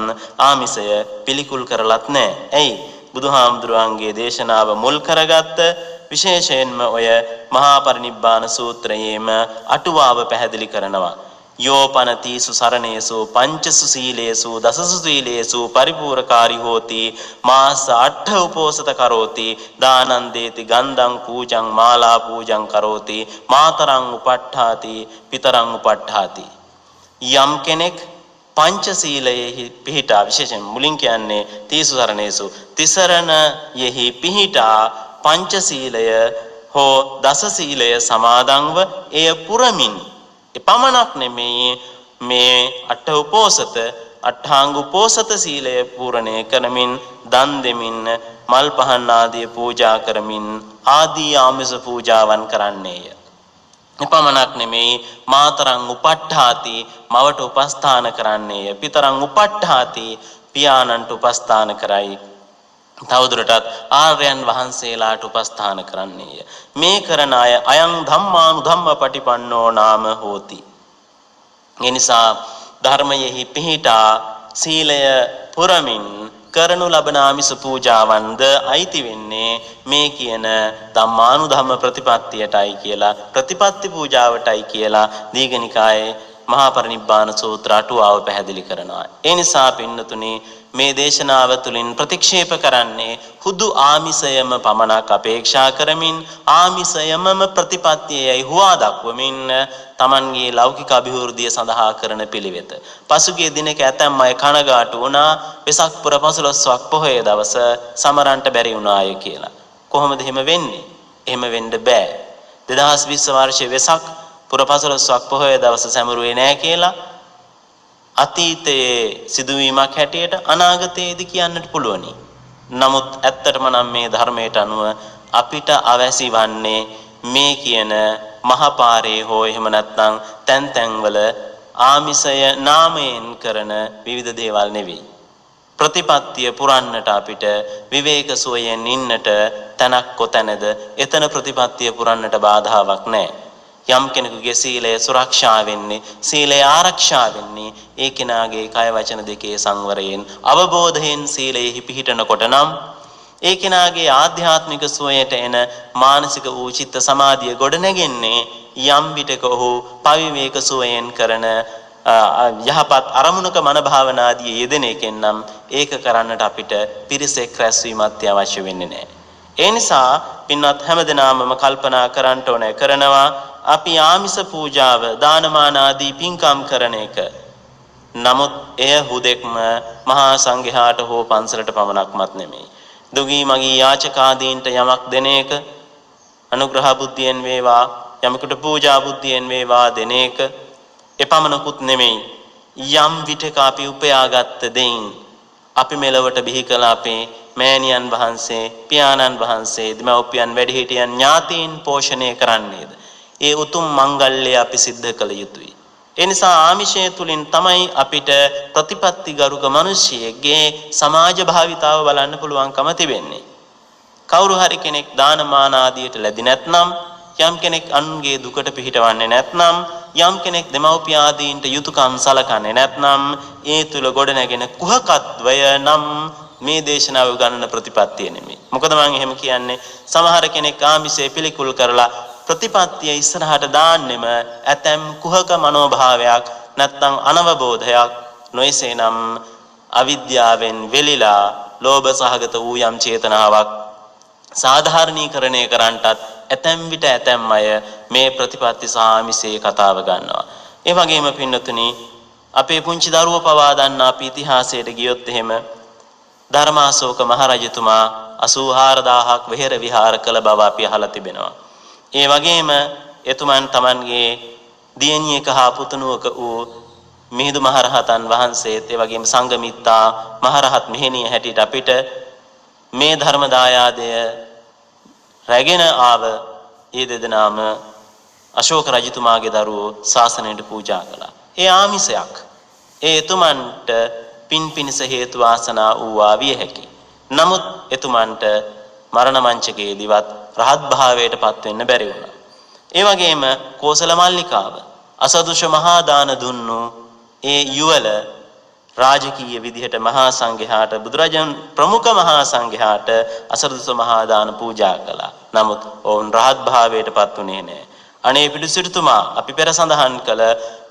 B: ආමිසය පිළිකුල් කරලත් නැහැ. ඇයි? බුදුහාමුදුරුවන්ගේ දේශනාව මුල් කරගත්ත විශේෂයෙන්ම ඔය මහා පරිනිබ්බාන සූත්‍රයේම අටුවාව පැහැදිලි කරනවා. යෝපනතිසු සරණේසු පංචසු සීලේසු දසසු සීලේසු පරිපූර්ණකාරී හෝති මාස 8 උපෝසත කරෝති දානං දේති ගන්ධං පූජං මාලා පූජං කරෝති මාතරං උපට්ඨාති පිතරං උපට්ඨාති. යම් කෙනෙක් පංචශීලයෙහි පිහිටා විශේෂයෙන් මුලින් කියන්නේ තීසු සරණේසු තිසරණ යෙහි පිහිටා පංචශීලය හෝ දසශීලය සමාදන්ව එය පුරමින් එපමණක් නෙමෙයි මේ අට උපෝසත අට්ඨාංග උපෝසත සීලය පූර්ණේ කරමින් දන් දෙමින් මල් පහන් ආදී පූජා කරමින් ආදී ආමිස පූජාවන් කරන්නේය. එපමණක් නෙමෙයි මාතරං උපට්ඨාති මවට උපස්ථාන කරන්නේය. පිතරං උපට්ඨාති පියාණන්ට උපස්ථාන කරයි. තවදුරටත් ආර්යයන් වහන්සේලාට උපස්ථාන කරන්නේය. මේ කරන අය අයං ධම්මානුධම්ම පටිපන්නෝ නාම හෝති. එනිසා ධර්මයෙහි පිහිටා සීලය පුරමින් කරනු ලබන ආමිස පූජාවන්ද අයිති වෙන්නේ මේ කියන ධම්මානුධම්ම ප්‍රතිපත්තියටයි කියලා ප්‍රතිපත්ති පූජාවටයි කියලා දීඝනිකායේ මහා පරිනිබ්බාන සූත්‍ර අටුවාව පැහැදිලි කරනවා. ඒ නිසා පින්නතුනි මේ දේශනාව තුළින් ප්‍රතික්ෂේප කරන්නේ හුදු ආමිසයම පමණක් අපේක්ෂා කරමින් ආමිසයමම ප්‍රතිපත්තියයි හුවා දක්වමින් තමන්ගේ ලෞකික අභිවෘද්ධිය සඳහා කරන පිළිවෙත. පසුගිය දිනක ඇතැම් අය කනගාටු වුණා වෙසක් පුර 15ක් පොහොය දවස සමරන්ට බැරි වුණාය කියලා. කොහොමද එහෙම වෙන්නේ? එහෙම වෙන්න බෑ. 2020 වර්ෂයේ වෙසක් පුර 15ක් පොහොය දවස සැමරුවේ නැහැ කියලා අතීතයේ සිදුවීමක් හැටියට අනාගතයේදී කියන්නට පුළුවනි. නමුත් ඇත්තටම නම් මේ ධර්මයට අනුව අපිට අවැසි වන්නේ මේ කියන මහපාරේ හෝ එහෙම නැත්නම් තැන් තැන්වල ආමිසය නාමයෙන් කරන විවිධ දේවල් නෙවෙයි. ප්‍රතිපත්තිය පුරන්නට අපිට විවේක සුවයෙන් ඉන්නට තැනක් කොතැනද එතන ප්‍රතිපත්තිය පුරන්නට බාධාවක් නැහැ. යම් කෙනෙකුගේ සීලය සුරක්ෂා වෙන්නේ සීලය ආරක්ෂා වෙන්නේ ඒ කෙනාගේ කය වචන දෙකේ සංවරයෙන් අවබෝධයෙන් සීලයෙහි පිහිටනකොට නම් ඒ කෙනාගේ ආධ්‍යාත්මික සුවයට එන මානසික වූ චිත්ත සමාධිය ගොඩ නැගෙන්නේ යම් විටක ඔහු පවිවේක සුවයෙන් කරන යහපත් අරමුණක මන භාවනාදී යෙදෙන එකෙන් නම් ඒක කරන්නට අපිට පිරිසෙක් රැස්වීමක් අවශ්‍ය වෙන්නේ නැහැ. ඒ නිසා පින්වත් හැමදෙනාමම කල්පනා කරන්න ඕනේ කරනවා අපි ආමිස පූජාව දානමාන ආදී පින්කම් කරන එක. නමුත් එය හුදෙක්ම මහා සංඝයාට හෝ පන්සලට පමණක්මත් නෙමෙයි. දුගී මගී යාචකාදීන්ට යමක් දෙන එක අනුග්‍රහ බුද්ධියෙන් වේවා යමකට පූජා බුද්ධියෙන් වේවා දෙන එක එපමණකුත් නෙමෙයි. යම් විටක අපි උපයාගත් දෙයින් අපි මෙලවට බිහි කළ අපේ මෑණියන් වහන්සේ පියාණන් වහන්සේ දෙමව්පියන් වැඩිහිටියන් ඥාතීන් පෝෂණය කරන්නේද ඒ උතුම් මංගල්‍යය අපි සිද්ධ කළ යුතුයි. ඒ නිසා ආමිෂය තුලින් තමයි අපිට ප්‍රතිපත්ති ගරුක මිනිසියෙක්ගේ සමාජ භාවිතාව බලන්න පුළුවන්කම තිබෙන්නේ. කවුරු හරි කෙනෙක් දානමාන ආදියට ලැබි නැත්නම් යම් කෙනෙක් අනුන්ගේ දුකට පිහිටවන්නේ නැත්නම් යම් කෙනෙක් දෙමව්පිය ආදීන්ට යුතුයකම් සලකන්නේ නැත්නම් ඒ තුල ගොඩනැගෙන කුහකත්වය නම් මේ දේශනාව ගණන ප්‍රතිපත්තිය නෙමෙයි. මොකද මම එහෙම කියන්නේ සමහර කෙනෙක් ආමිෂය පිළිකුල් කරලා ප්‍රතිපත්තිය ඉස්සරහට දාන්නෙම ඇතැම් කුහක මනෝභාවයක් නැත්නම් අනවබෝධයක් නොයසේනම් අවිද්‍යාවෙන් වෙලිලා ලෝභ සහගත වූ යම් චේතනාවක් සාධාරණීකරණය කරන්නටත් ඇතැම් විට ඇතැම් අය මේ ප්‍රතිපත්ති සාමිසේ කතාව ගන්නවා. ඒ වගේම පින්නතුනි අපේ පුංචි දරුවෝ පවා දන්නා අපි ඉතිහාසයට ගියොත් එහෙම ධර්මාශෝක මහරජතුමා 84000ක් වෙහෙර විහාර කළ බව අපි අහලා තිබෙනවා. ඒ වගේම එතුමන් තමන්ගේ දියණියක හා පුතුණුවක වූ මිහිඳු මහරහතන් වහන්සේත් ඒ වගේම සංඝමිත්තා මහරහත් මෙහෙණිය හැටියට අපිට මේ ධර්ම දායාදය රැගෙන ආව ඒ දෙදෙනාම අශෝක රජතුමාගේ දරුවෝ ශාසනයට පූජා කළා. ඒ ආමිසයක් ඒ එතුමන්ට පින් පිනිස හේතු වාසනා වූවා විය හැකියි. නමුත් එතුමන්ට මරණ මංචකයේදීවත් රහත් භාවයට පත් වෙන්න බැරි වුණා. ඒ වගේම කෝසල මල්ලිකාව අසදුෂ මහා දාන දුන්නු ඒ යුවල රාජකීය විදිහට මහා සංඝයාට බුදුරජාණන් ප්‍රමුඛ මහා සංඝයාට අසරදස මහා දාන පූජා කළා. නමුත් ඔවුන් රහත් භාවයට පත් වුණේ නැහැ. අනේ පිළිසිටුතුමා අපි පෙර සඳහන් කළ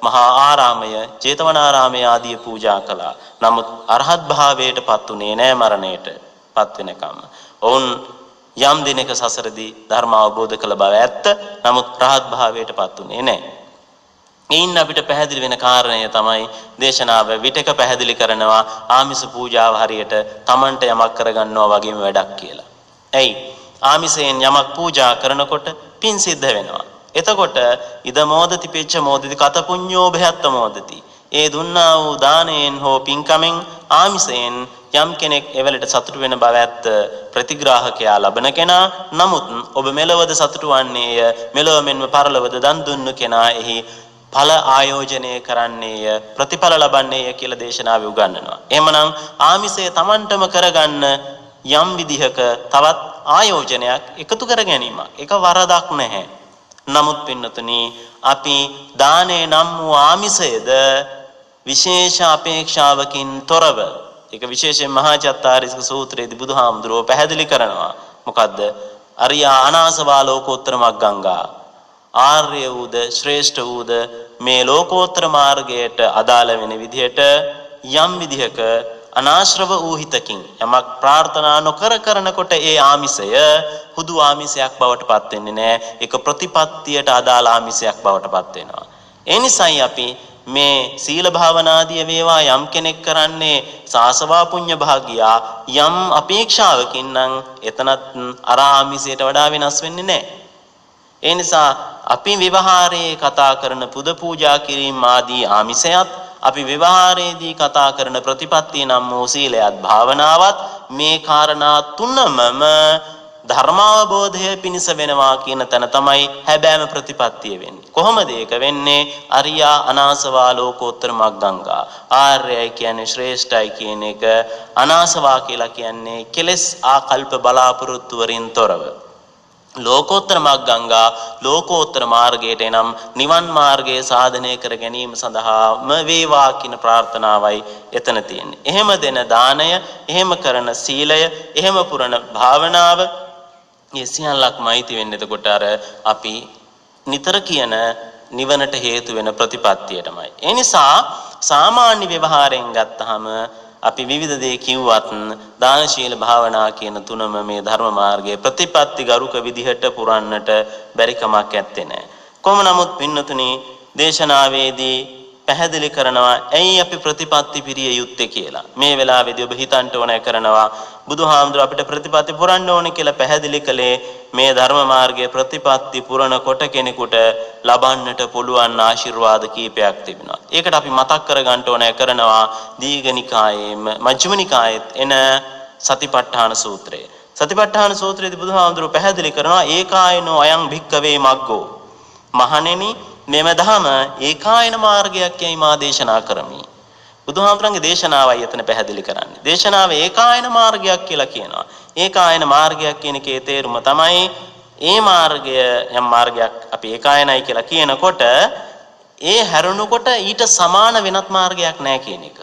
B: මහා ආරාමය ජේතවනාරාමය ආදී පූජා කළා. නමුත් අරහත් භාවයට පත් වුණේ නැහැ මරණයට පත් වෙනකම්. ඔවුන් යම් දිනක සසරදී ධර්ම අවබෝධ කළ බව ඇත්ත. නමුත් රහත් භාවයට පත් වුණේ නැහැ. මේන් අපිට පැහැදිලි වෙන කාරණය තමයි දේශනාව විටක පැහැදිලි කරනවා ආමිස පූජාව හරියට Tamanට යමක් කරගන්නවා වගේම වැඩක් කියලා. ඇයි? ආමිසයෙන් යමක් පූජා කරනකොට පින් සිද්ධ වෙනවා. එතකොට ඉද මොදති පිච්ච මොදති කත පුඤ්ඤෝ භයත්ත මොදති. ඒ දුන්නා වූ දාණයෙන් හෝ පින්කමෙන් ආමිසයෙන් යම් කෙනෙක් එවලට සතුටු වෙන බව ඇත්ත ප්‍රතිග්‍රාහකයා ලබන කෙනා. නමුත් ඔබ මෙලවද සතුටු වන්නේය මෙලව මෙන්ම පරලවද දන් දුන්නු කෙනා එහි ඵල ආයෝජනය කරන්නේය ප්‍රතිඵල ලබන්නේය කියලා දේශනාවේ උගන්වනවා. එහෙමනම් ආමිසය Tamanටම කරගන්න යම් විදිහක තවත් ආයෝජනයක් එකතු කර ගැනීමක් ඒක වරදක් නැහැ. නමුත් පින්නතුනි අපි දානේ නම් වූ ආමිසයද විශේෂ අපේක්ෂාවකින් තොරව ඒක විශේෂයෙන් මහා චත්තාරීස්ක සූත්‍රයේදී බුදුහාමුදුරුවෝ පැහැදිලි කරනවා. මොකද්ද? අරියා අනාසවා ලෝකෝත්තර මග්ගංගා ආර්ය වූද ශ්‍රේෂ්ඨ වූද මේ ලෝකෝත්තර මාර්ගයට අදාළ වෙන විදිහට යම් විදිහක අනාශ්‍රව වූ හිතකින් යමක් ප්‍රාර්ථනා නොකර කරනකොට ඒ ආමිසය හුදු ආමිසයක් බවට පත් වෙන්නේ නැහැ. ඒක ප්‍රතිපත්තියට අදාළ ආමිසයක් බවට පත් වෙනවා. ඒ නිසායි අපි මේ සීල භාවනාදී වේවා යම් කෙනෙක් කරන්නේ සාසවා පුඤ්ඤ භාගියා යම් අපේක්ෂාවකින් නම් එතනත් අර ආමිසයට වඩා වෙනස් වෙන්නේ නැහැ. ඒ නිසා අපි විවහාරයේ කතා කරන පුද පූජා කිරීම ආදී ආමිසයත් අපි විවහාරයේදී කතා කරන ප්‍රතිපත්තිය නම් වූ සීලයත් භාවනාවත් මේ කාරණා තුනම ධර්මාවබෝධය පිණිස වෙනවා කියන තැන තමයි හැබෑම ප්‍රතිපත්තිය වෙන්නේ. කොහොමද ඒක වෙන්නේ? අරියා අනාසවා ලෝකෝත්තර මග්ගංගා. ආර්යයි කියන්නේ ශ්‍රේෂ්ඨයි කියන එක. අනාසවා කියලා කියන්නේ කෙලෙස් ආකල්ප බලාපොරොත්තු වරින් තොරව. ලෝකෝත්තර මග්ගංගා ලෝකෝත්තර මාර්ගයට එනම් නිවන් මාර්ගයේ සාධනය කර ගැනීම සඳහාම වේවා කියන ප්‍රාර්ථනාවයි එතන තියෙන්නේ. එහෙම දෙන දානය, එහෙම කරන සීලය, එහෙම පුරන භාවනාව මේ සියල්ලක්ම අයිති වෙන්නේ එතකොට අර අපි නිතර කියන නිවනට හේතු වෙන ප්‍රතිපත්තියටමයි. ඒ නිසා සාමාන්‍ය ව්‍යවහාරයෙන් ගත්තාම අපි විවිධ දේ කිව්වත් දාන ශීල භාවනා කියන තුනම මේ ධර්ම මාර්ගයේ ප්‍රතිපත්ති ගරුක විදිහට පුරන්නට බැරි කමක් නැත්තේ නෑ. කොහොම නමුත් පින්නතුනි දේශනාවේදී පැහැදිලි කරනවා ඇයි අපි ප්‍රතිපත්ති පිරිය යුත්තේ කියලා. මේ වෙලාවේදී ඔබ හිතන්න ඕන කරනවා බුදුහාමුදුර අපිට ප්‍රතිපත්ති පුරන්න ඕනේ කියලා පැහැදිලි කළේ මේ ධර්ම මාර්ගයේ ප්‍රතිපත්ති පුරන කොට කෙනෙකුට ලබන්නට පුළුවන් ආශිර්වාද කීපයක් තිබෙනවා. ඒකට අපි මතක් කරගන්න ඕන කරනවා දීඝනිකායේ මජ්ක්‍ධිම නිකායෙත් එන සතිපට්ඨාන සූත්‍රය. සතිපට්ඨාන සූත්‍රයේදී බුදුහාමුදුර පැහැදිලි කරනවා ඒකායනෝ අයං භික්කවේ මග්ගෝ. මහණෙනි මෙම ධම ඒකායන මාර්ගයක් යයි මා දේශනා කරමි. බුදුහාමුදුරන්ගේ දේශනාවයි එතන පැහැදිලි කරන්නේ. දේශනාව ඒකායන මාර්ගයක් කියලා කියනවා. ඒකායන මාර්ගයක් කියන එකේ තේරුම තමයි ඒ මාර්ගය යම් මාර්ගයක් අපි ඒකායනයි කියලා කියනකොට ඒ හැරුණකොට ඊට සමාන වෙනත් මාර්ගයක් නැහැ කියන එක.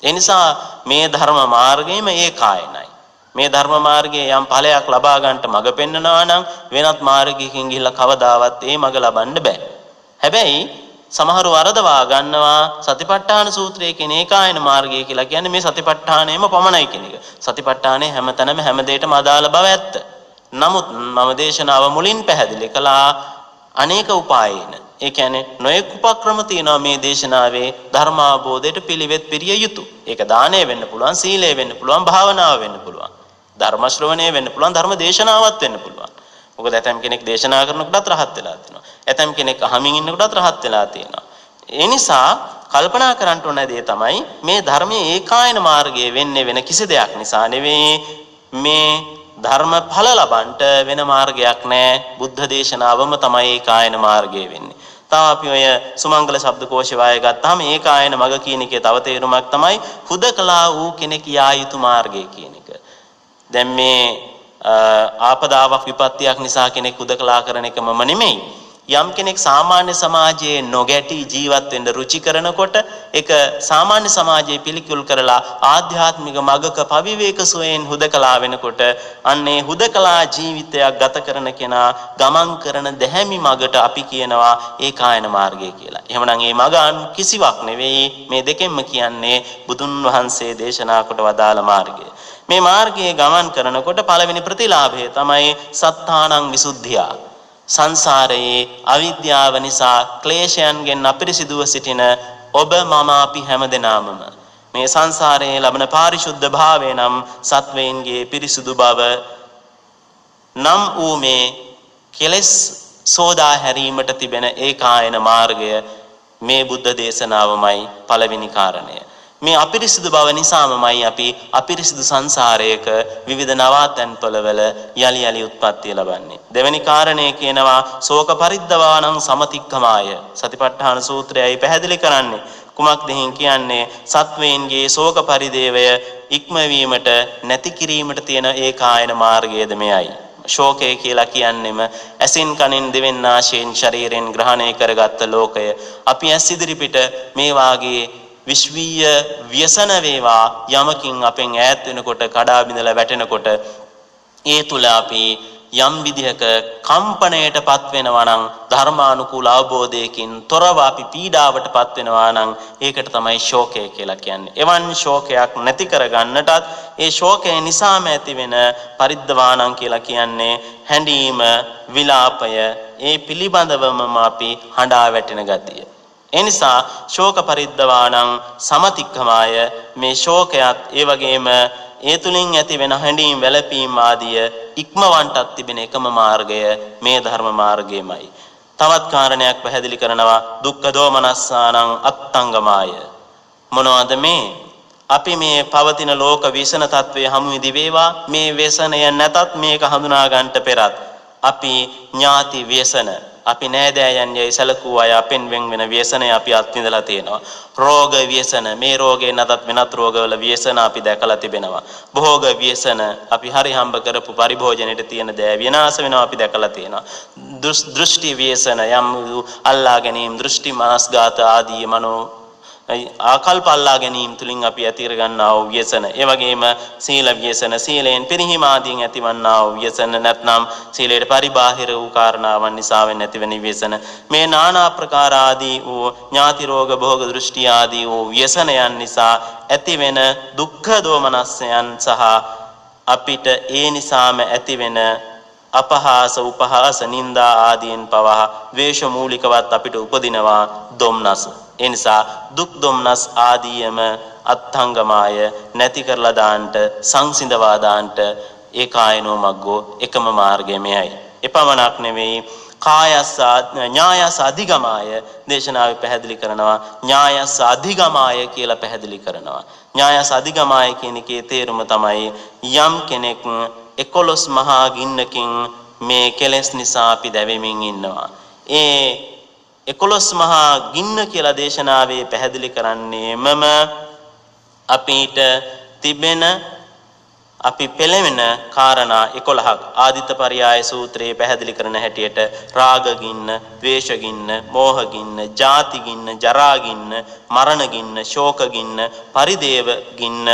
B: ඒ නිසා මේ ධර්ම මාර්ගයම ඒකායනයි. මේ ධර්ම මාර්ගයේ යම් ඵලයක් ලබා ගන්නට මඟ පෙන්වනවා නම් වෙනත් මාර්ගයකින් ගිහිල්ලා කවදාවත් ඒ මඟ ලබන්න බෑ. හැබැයි සමහර වරදවා ගන්නවා සතිපට්ඨාන සූත්‍රයේ කියන ඒකායන මාර්ගය කියලා කියන්නේ මේ සතිපට්ඨානයම පමණයි කියන එක. සතිපට්ඨානය හැමතැනම හැම දෙයකටම අදාළ බව ඇත්ත. නමුත් මම දේශනාව මුලින් පැහැදිලි කළා අනේක උපායන. ඒ කියන්නේ නොයෙක් උපක්‍රම තියෙනවා මේ දේශනාවේ ධර්මාබෝධයට පිළිවෙත් පිරිය යුතු. ඒක දානය වෙන්න පුළුවන්, සීලය වෙන්න පුළුවන්, භාවනාව වෙන්න පුළුවන්. ධර්ම ශ්‍රවණය වෙන්න පුළුවන්, ධර්ම දේශනාවක් වෙන්න පුළුවන්. මොකද ඇතම් කෙනෙක් දේශනා කරනකොටත් රහත් වෙලා තියෙනවා. ඇතම් කෙනෙක් අහමින් ඉන්නකොටත් රහත් වෙලා තියෙනවා. ඒ නිසා කල්පනා කරන්න ඕන දේ තමයි මේ ධර්මයේ ඒකායන මාර්ගයේ වෙන්නේ වෙන කිසි දෙයක් නිසා නෙවෙයි. මේ ධර්ම ඵල ලබන්නට වෙන මාර්ගයක් නැහැ. බුද්ධ දේශනාවම තමයි ඒකායන මාර්ගය වෙන්නේ. තව අපි ඔය සුමංගල ශබ්දකෝෂය වාය ගත්තාම ඒකායන මග කියන එකේ තව තේරුමක් තමයි හුදකලා වූ කෙනෙක් යා යුතු මාර්ගය කියන එක. දැන් මේ ආපදාවක් විපත්තියක් නිසා කෙනෙක් හුදකලා කරන එකමම නෙමෙයි. යම් කෙනෙක් සාමාන්‍ය සමාජයේ නොගැටි ජීවත් වෙන්න රුචි කරනකොට ඒක සාමාන්‍ය සමාජයේ පිළිකුල් කරලා ආධ්‍යාත්මික මගක පවිවේක සුවයෙන් හුදකලා වෙනකොට අන්නේ හුදකලා ජීවිතයක් ගත කරන කෙනා ගමන් කරන දැහැමි මගට අපි කියනවා ඒකායන මාර්ගය කියලා. එහෙමනම් මේ මග කිසිවක් නෙවෙයි, මේ දෙකෙන්ම කියන්නේ බුදුන් වහන්සේ දේශනා කොට වදාළ මාර්ගය. මේ මාර්ගයේ ගමන් කරනකොට පළවෙනි ප්‍රතිලාභය තමයි සත්තානං විසුද්ධිය. සංසාරයේ අවිද්‍යාව නිසා ක්ලේශයන්ගෙන් අපිරිසිදුව සිටින ඔබ මම අපි හැමදෙනාමම මේ සංසාරයේ ලබන පාරිශුද්ධ භාවය නම් සත්වයන්ගේ පිරිසුදු බව නම් වූ මේ කෙලෙස් සෝදා හැරීමට තිබෙන ඒකායන මාර්ගය මේ බුද්ධ දේශනාවමයි පළවෙනි කාරණය. මේ අපිරිසිදු බව නිසාමයි අපි අපිරිසිදු සංසාරයක විවිධ නවාතැන්පළවල යලි යලි උත්පත්ති ලබන්නේ. දෙවෙනි කාරණය කියනවා ශෝක පරිද්දවාණං සමතික්කමාය. සතිපට්ඨාන සූත්‍රයයි පැහැදිලි කරන්නේ. කුමක්ද කියන්නේ? සත්වයන්ගේ ශෝක පරිදේවය ඉක්මවීමට නැති කිරීමට තියෙන ඒකායන මාර්ගයද මෙයයි. ශෝකය කියලා කියන්නෙම ඇසින් කනින් දිවෙන් නාසයෙන් ශරීරයෙන් ග්‍රහණය කරගත්ත ලෝකය. අපි ඇස් ඉදිරිපිට මේ වාගේ විශ්වීය ව්‍යසන වේවා යමකින් අපෙන් ඈත් වෙනකොට කඩා බිඳලා වැටෙනකොට ඒ තුල අපි යම් විදිහක කම්පණයටපත් වෙනවා නම් ධර්මානුකූල අවබෝධයකින් තොරව අපි පීඩාවටපත් වෙනවා නම් ඒකට තමයි ශෝකය කියලා කියන්නේ. එවන් ශෝකයක් නැති කරගන්නටත් ඒ ශෝකය නිසාම ඇති වෙන පරිද්දවාණං කියලා කියන්නේ හැඬීම, විලාපය, ඒ පිළිබඳවම අපි හඬා වැටෙන ගතිය. ඒ නිසා ශෝක පරිද්දවාණං සමතික්කමාය, මේ ශෝකයත් ඒ වගේම ඒ තුලින් ඇති වෙන හැඬීම් වැළපීම් ආදිය ඉක්මවන්ටත් තිබෙන එකම මාර්ගය මේ ධර්ම මාර්ගයමයි. තවත් කාරණයක් පැහැදිලි කරනවා දුක්ඛ දෝමනස්සානං අත්තංගමාය. මොනවද මේ? අපි මේ පවතින ලෝක විසන තත්වයේ හමු විදි වේවා, මේ ව්‍යසනය නැතත් මේක හඳුනා ගන්නට පෙරත් අපි ඥාති ව්‍යසන, අපි නෑදෑයන්ගේ සැලකුව අය අපෙන් වෙන් වෙන ව්‍යසනය අපි අත්විඳලා තියෙනවා. රෝග ව්‍යසන, මේ රෝගේ නැතත් වෙනත් රෝගවල ව්‍යසන අපි දැකලා තිබෙනවා. භෝග ව්‍යසන, අපි හරි හම්බ කරපු පරිභෝජනෙට තියෙන දෑ විනාශ වෙනවා අපි දැකලා තියෙනවා. දෘෂ්ටි ව්‍යසන, යම් අල්ලා ගැනීම, දෘෂ්ටි මනස්ගත ආදී මනෝ ආකල්ප අල්ලා ගැනීම තුලින් අපි ඇති කරගන්නා වූ ව්‍යසන. ඒ වගේම සීල ව්‍යසන, සීලෙන් පිරිහීම ආදීන් ඇතිවන්නා වූ ව්‍යසන, නැත්නම් සීලයට පරිබාහිර වූ කාරණාවන් නිසා නැතිවෙන ව්‍යසන. මේ নানা ප්‍රකාර ආදී වූ ඥාති රෝග, භෝග දෘෂ්ටි ආදී වූ ව්‍යසනයන් නිසා ඇතිවෙන දුක්ඛ දෝමනස්යන් සහ අපිට ඒ නිසාම ඇතිවෙන අපහාස, උපහාස, නිന്ദා ආදීන් පවා ද්වේෂ මූලිකවත් අපිට උපදිනවා දොම්නස. ඒ නිසා දුක් දොම්නස් ආදීයම අත්ංගමාය නැති කරලා දාන්නට, සංසිඳවා දාන්නට ඒකායනෝ මග්ගෝ එකම මාර්ගය මෙයයි. එපමණක් නෙවෙයි, කායස්ස ඥායස්ස අධිගමාය දේශනාවේ පැහැදිලි කරනවා. ඥායස්ස අධිගමාය කියලා පැහැදිලි කරනවා. ඥායස්ස අධිගමාය කියන එකේ තේරුම තමයි යම් කෙනෙක් 11 මහා ගින්නකින් මේ කෙලෙස් නිසා අපි දැවෙමින් ඉන්නවා. ඒ 11 මහා ගින්න කියලා දේශනාවේ පැහැදිලි කරන්නේ මම අපිට තිබෙන අපි පෙළෙන කාරණා 11ක්. ආදිත්ත පරියාය සූත්‍රයේ පැහැදිලි කරන හැටියට රාග ගින්න, ද්වේෂ ගින්න, මෝහ ගින්න, ජාති ගින්න, ජරා ගින්න, මරණ ගින්න, ශෝක ගින්න, පරිදේව ගින්න,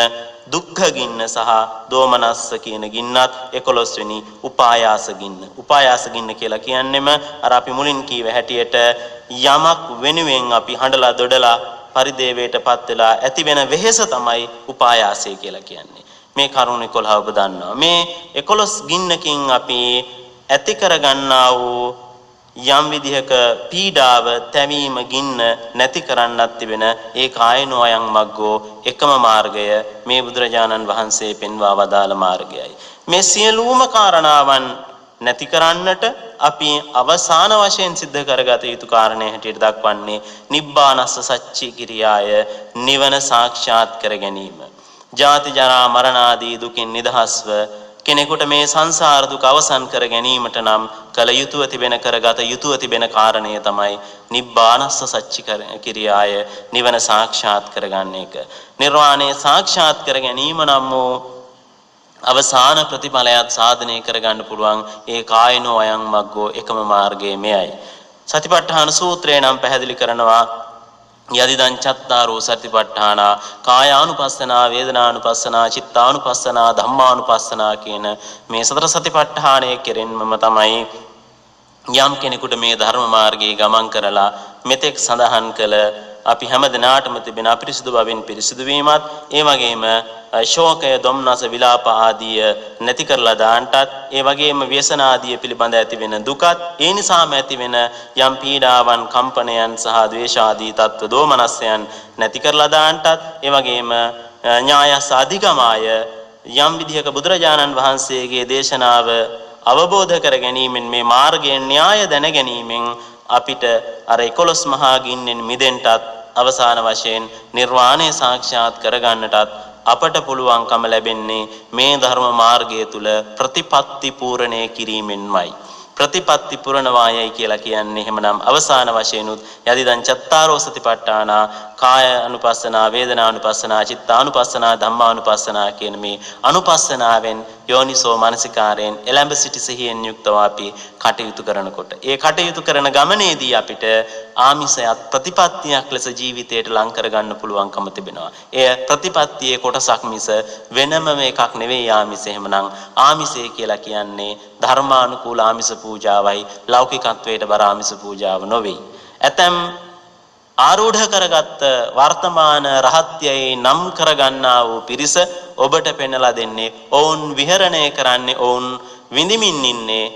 B: දුක්ඛ ගින්න සහ දෝමනස්ස කියන ගින්නත් 11 වෙනි උපායාස ගින්න. උපායාස ගින්න කියලා කියන්නෙම අර අපි මුලින් කීව හැටියට යමක් වෙනුවෙන් අපි හඬලා දොඩලා පරිදේවයටපත් වෙලා ඇති වෙන වෙහෙස තමයි උපායාසය කියලා කියන්නේ. මේ කරුණ 11 ඔබ දන්නවා. මේ 11 ගින්නකින් අපි ඇති කරගන්නා වූ යම් විදිහක පීඩාව, තැවීම, ගින්න නැති කරන්නත් තිබෙන ඒ කායනෝ අයං මග්ගෝ එකම මාර්ගය මේ බුදුරජාණන් වහන්සේ පෙන්වා වදාළ මාර්ගයයි. මේ සියලුම කාරණාවන් නැති කරන්නට අපි අවසාන වශයෙන් සිද්ධ කරගත යුතු කාරණේ හැටියට දක්වන්නේ නිබ්බානස්ස සච්චි කිරියාය, නිවන සාක්ෂාත් කර ගැනීම. ජාති ජරා මරණ ආදී දුකින් නිදහස්ව කෙනෙකුට මේ සංසාර දුක අවසන් කර ගැනීමට නම් කල යුතුව තිබෙන, කරගත යුතුව තිබෙන කාරණය තමයි නිබ්බානස්ස සච්චි කිරියාය, නිවන සාක්ෂාත් කරගන්න එක. නිර්වාණය සාක්ෂාත් කර ගැනීම නම් වූ අවසාන ප්‍රතිඵලයක් සාධනය කරගන්න පුළුවන් ඒ කායනෝ අයං මග්ගෝ එකම මාර්ගය මෙයයි. සතිපට්ඨාන සූත්‍රය නම් පැහැදිලි කරනවා යදිදං චත්තාරෝ සතිපට්ඨානා කායානුපස්සනා වේදනානුපස්සනා චිත්තානුපස්සනා ධම්මානුපස්සනා කියන මේ සතර සතිපට්ඨානය කෙරෙන්නම තමයි යම් කෙනෙකුට මේ ධර්ම මාර්ගයේ ගමන් කරලා මෙතෙක් සඳහන් කළ අපි හැම දිනාටම තිබෙන අපිරිසුදු බවෙන් පිරිසුදු වීමත් ඒ වගේම ශෝකය දොම්නස විලාප ආදී නැති කරලා දාන්නටත් ඒ වගේම ව්‍යසන ආදී පිළිබඳ ඇති වෙන දුකත් ඒ නිසාම ඇති වෙන යම් පීඩාවන් කම්පනයන් සහ ද්වේෂ ආදී තත්ත්ව දෝමනස්යන් නැති කරලා දාන්නටත් ඒ වගේම ඥායස අධිගමාය යම් විදිහක බුදුරජාණන් වහන්සේගේ දේශනාව අවබෝධ කර ගැනීමෙන් මේ මාර්ගයේ න්‍යාය දැන ගැනීමෙන් අපිට අර 11 මහා ගින්නෙන් මිදෙන්නටත් අවසාන වශයෙන් නිර්වාණය සාක්ෂාත් කරගන්නටත් අපට පුළුවන්කම ලැබෙන්නේ මේ ධර්ම මාර්ගය තුල ප්‍රතිපත්ති පූර්ණේ කිරීමෙන්මයි. ප්‍රතිපත්ති පුරණවායයි කියලා කියන්නේ එහෙමනම් අවසාන වශයෙන්ුත් යදිදං චත්තාරෝ සතිපට්ඨානා කාය අනුපස්සනා වේදනානුපස්සනා චිත්තානුපස්සනා ධම්මානුපස්සනා කියන මේ අනුපස්සනාවෙන් යෝනිසෝ මනසිකාරයෙන් එළඹ සිටි සිහියෙන් යුක්තව අපි කටයුතු කරනකොට ඒ කටයුතු කරන ගමනේදී අපිට ආමිසයත් ප්‍රතිපත්තියක් ලෙස ජීවිතයට ලං කරගන්න පුළුවන්කම තිබෙනවා. එය ප්‍රතිපත්තියේ කොටසක් මිස වෙනම එකක් නෙවෙයි ආමිස. එහෙමනම් ආමිසය කියලා කියන්නේ ධර්මානුකූල ආමිස පූජාවයි ලෞකිකත්වයට බර ආමිස පූජාව නොවේ. ඇතම් ආරූඪ කරගත් වර්තමාන රහත්යයි නම් කරගන්නා වූ පිරිස ඔබට පෙන්වලා දෙන්නේ ඔවුන් විහරණය කරන්නේ ඔවුන් විඳිමින් ඉන්නේ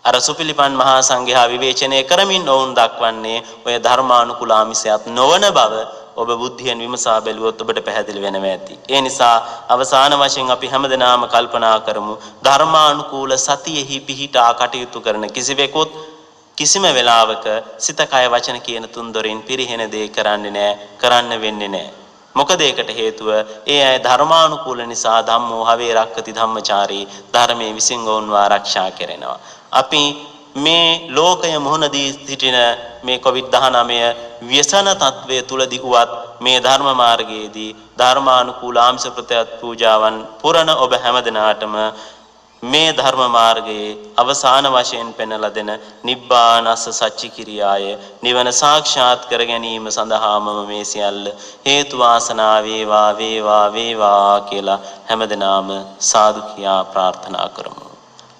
B: අර සුපිලිපන් මහා සංඝයා විවේචනය කරමින් ඔවුන් දක්වන්නේ ඔය ධර්මානුකූල ආමිසයත් නොවන බව ඔබ බුද්ධියෙන් විමසා බැලුවොත් ඔබට පැහැදිලි වෙනවා ඇති. ඒ නිසා අවසාන වශයෙන් අපි හැමදෙනාම කල්පනා කරමු ධර්මානුකූල සතියෙහි පිහිටා කටයුතු කරන කිසිවෙකුත් කිසිම වෙලාවක සිත කය වචන කියන තුන්දොරින් පිරිහෙන දේ කරන්නේ නැහැ, කරන්න වෙන්නේ නැහැ. මොකද ඒකට හේතුව ඒ අය ධර්මානුකූල නිසා ධම්මෝ හවේ රක්කති ධම්මචාරී ධර්මයේ විසින් වුන්ව ආරක්ෂා කරනවා. අපි මේ ලෝකය මුහුණ දී සිටින මේ COVID-19 ව්‍යසන තත්වයේ තුලදී උවත් මේ ධර්ම මාර්ගයේදී ධර්මානුකූල ආමිස ප්‍රත්‍යත් පූජාවන් පුරණ ඔබ හැමදෙනාටම මේ ධර්ම මාර්ගයේ අවසාන වශයෙන් පෙන්වලා දෙන නිබ්බානස්ස සච්චි කිරියාය නිවන සාක්ෂාත් කර ගැනීම සඳහාම මේ සියල්ල හේතු වාසනා වේවා වේවා වේවා කියලා හැමදෙනාම සාදු කියා ප්‍රාර්ථනා කරමු.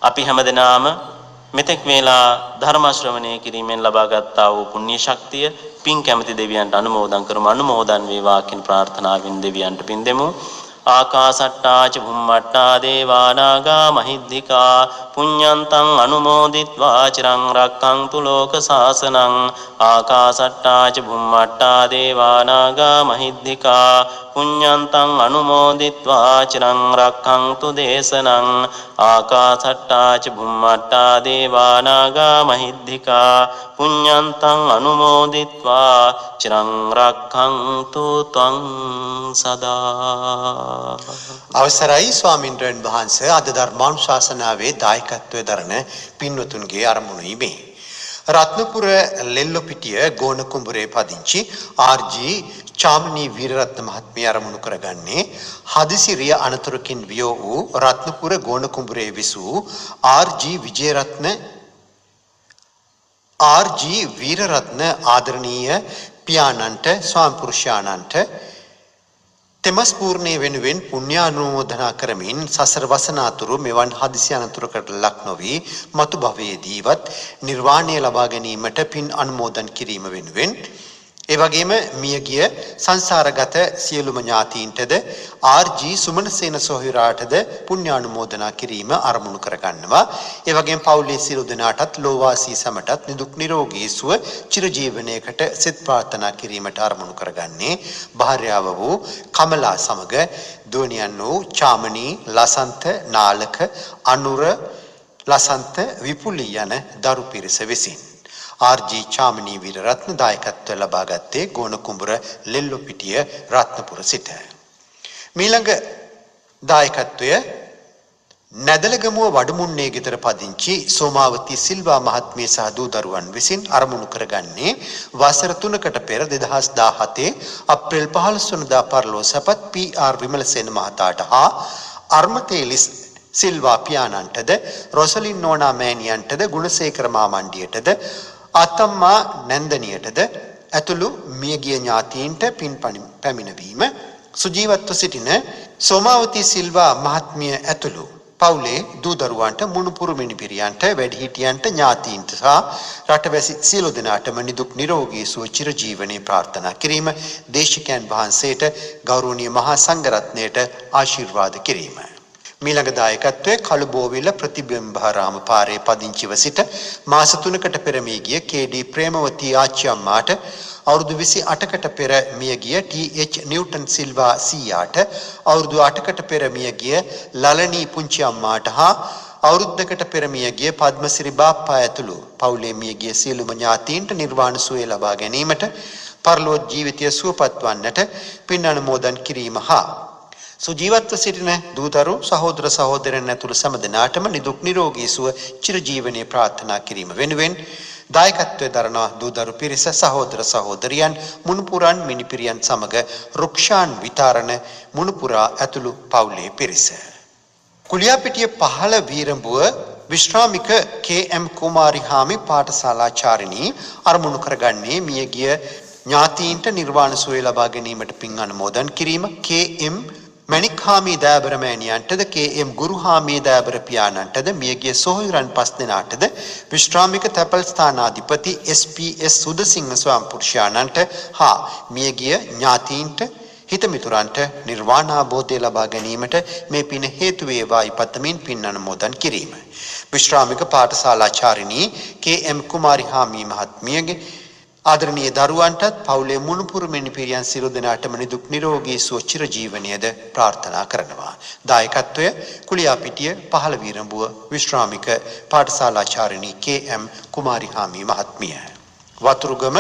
B: අපි හැමදෙනාම මෙතෙක් වේලා ධර්ම ශ්‍රවණය කිරීමෙන් ලබාගත්තා වූ පුණ්‍ය ශක්තිය පින් කැමති දෙවියන්ට අනුමෝදන් කරමු. අනුමෝදන් වේවා කියන ප්‍රාර්ථනාවෙන් දෙවියන්ට පින් දෙමු. ආකාසට්ටා ච භුම්මට්ටා දේවා නාග මහිද්దికා පුඤ්ඤන්තං අනුමෝදිත්වා චිරං රක්ඛන්තු ලෝක සාසනං ආකාසට්ටා ච භුම්මට්ටා දේවා නාග මහිද්దికා පුඤ්ඤන්තං අනුමෝදිත්වා චිරං රක්ඛන්තු දේශනං ආකාසට්ටා ච භුම්මට්ටා දේවා නාග මහිද්దికා පුඤ්ඤන්තං අනුමෝදිත්වා චිරං රක්ඛන්තු ත්වං සදා.
A: අවසරයි ස්වාමින්ද්‍රයන් වහන්සේ අද ධර්මානුශාසනාවේ දායකත්වයේ දරන පින්වතුන්ගේ අරමුණුයි මේ. රත්නපුර ලෙල්ලොපිටිය ගෝනකුඹුරේ පදිංචි ආර්.ජී. චාමනී වීරරත්න මහත්මිය අරමුණු කරගන්නේ හදිසිරිය අනතුරකින් වියෝ වූ රත්නපුර ගෝනකුඹුරේ විසූ ආර්.ජී. විජේරත්න ආර්.ජී. වීරරත්න ආදරණීය පියාණන්ට ස්වාමි පුරුෂයාණන්ට තෙමස් පූර්ණේ වෙනුවෙන් පුණ්‍යානුමෝදනා කරමින් සසර වසනාතුරු මෙවන් හදිසි අනතුරකට ලක් නොවි මතු භවයේදීවත් නිර්වාණය ලබා ගැනීමට පින් අනුමෝදන් කිරීම වෙනුවෙන් ඒ වගේම මියගිය සංසාරගත සියලුම ඥාතීන්ටද ආර්.ජී. සුමනසේන සොහිරාටද පුණ්‍යානුමෝදනා කිරීම අරමුණු කරගන්නවා. ඒ වගේම පවුලේ සියලු දෙනාටත් ලෝවාසී සමටත් නිදුක් නිරෝගී සුව චිරජීවනයේකට සෙත් ප්‍රාර්ථනා කිරීමට අරමුණු කරගන්නේ භාර්යාව වූ කමලා සමග දුවනියන් වූ චාමනී, ලසන්ත, නාලක, අනුර, ලසන්ත, විපුලී යන දරු පිරිස විසින් ආර්.ජී. චාමනී වීරරත්න දායකත්වය ලබා ගත්තේ ගෝනකුඹුර ලෙල්ලොපිටිය රත්නපුර සිට. මීළඟ දායකත්වය නැදලගමුව වඩමුන්නේ ගෙදර පදිංචි සෝමාවති සිල්වා මහත්මිය සහ දූ දරුවන් විසින් අරමුණු කරගන්නේ වසර 3කට පෙර 2017 අප්‍රේල් 15 වනදා පරලෝ සැපත් පී.ආර්. විමලසේන මහතාට හා අර්මතේලිස් සිල්වා පියාණන්ටද රොසලින් නෝනා මෑණියන්ටද ගුණසේකර මාමණ්ඩියටද අතම්මා නැන්දනියටද ඇතුළු මියගිය ඥාතීන්ට පින් පැමිණවීම සුජීවත්ව සිටින සෝමාවතී සිල්වා මහත්මිය ඇතුළු පවුලේ දූ දරුවන්ට මුණුපුරු මිනිපිරියන්ට වැඩිහිටියන්ට ඥාතීන්ට සහ රටවැසි සියලු දෙනාටම නිදුක් නිරෝගී සුව චිරජීවනයේ ප්‍රාර්ථනා කිරීම දේශිකයන් වහන්සේට ගෞරවනීය මහා සංඝරත්නයට ආශිර්වාද කිරීම මීළඟ දායකත්වයේ කළුබෝවිල ප්‍රතිබිම්බාරාම පාරේ පදිංචිව සිට මාස 3කට පෙර මිය ගිය කේ.ඩී. ප්‍රේමවතී ආච්චි අම්මාට අවුරුදු 28කට පෙර මිය ගිය ටී.එච්. නිව්ටන් සිල්වා සීයාට අවුරුදු 8කට පෙර මිය ගිය ලලනී පුංචි අම්මාට හා අවුරුද්දකට පෙර මිය ගිය පද්මසිරි බාප්පා ඇතුළු පවුලේ මිය ගිය සියලුම ඥාතීන්ට නිර්වාණ සුවය ලබා ගැනීමට පරලෝක ජීවිතය සුවපත් වන්නට පින් අනුමෝදන් කිරීම හා සුජීවත්ව සිටින දූතරු සහෝදර සහෝදරයන් ඇතුළු සෑම දෙනාටම නිදුක් නිරෝගී සුව චිරජීවනයේ ප්‍රාර්ථනා කිරීම වෙනුවෙන් දායකත්වයේ දරන දූදරු පිරිස සහෝදර සහෝදරියන් මුණුපුරන් මිනිපිරියන් සමග රුක්ෂාන් විතරණ මුණුපුරා ඇතුළු පවුලේ පිරිස කුලියාපිටිය 15 වීරඹුව විශ්‍රාමික කේ.එම්. කුමාරි හාමි පාඨශාලාචාරිණී අරමුණු කරගන්නේ මියගිය ඥාතීන්ට නිර්වාණ සුවය ලබා ගැනීමට පින් අනුමෝදන් කිරීම කේ.එම්. මණික්හාමී දයාබර මෑණියන්ටද කේ.එම්. ගුරුහාමී දයාබර පියාණන්ටද මියගිය සොහොයුරන් 5 දෙනාටද විශ්‍රාමික තැපැල් ස්ථානාධිපති එස්.පී.එස්. සුදසිංහ ස්වාමිපුරුෂයාණන්ට හා මියගිය ඥාතීන්ට හිතමිතුරන්ට නිර්වාණ අවබෝධය ලබා ගැනීමට මේ පින හේතු වේවායි පතමින් පින් අනුමෝදන් කිරීම. විශ්‍රාමික පාඨශාලාචාරිණී කේ.එම්. කුමාරි හාමී මහත්මියගේ ආදරණීය දරුවන්ටත් පවුලේ මුණුපුරු මිනිපිරියන් සියලු දෙනාටම නිදුක් නිරෝගී සුව චිරජීවනයේද ප්‍රාර්ථනා කරනවා. දායකත්වය කුලියාපිටිය 15 වීරඹුව විශ්‍රාමික පාඨශාලාචාරිණී කේ.එම්. කුමාරි හාමී මහත්මිය. වතුරුගම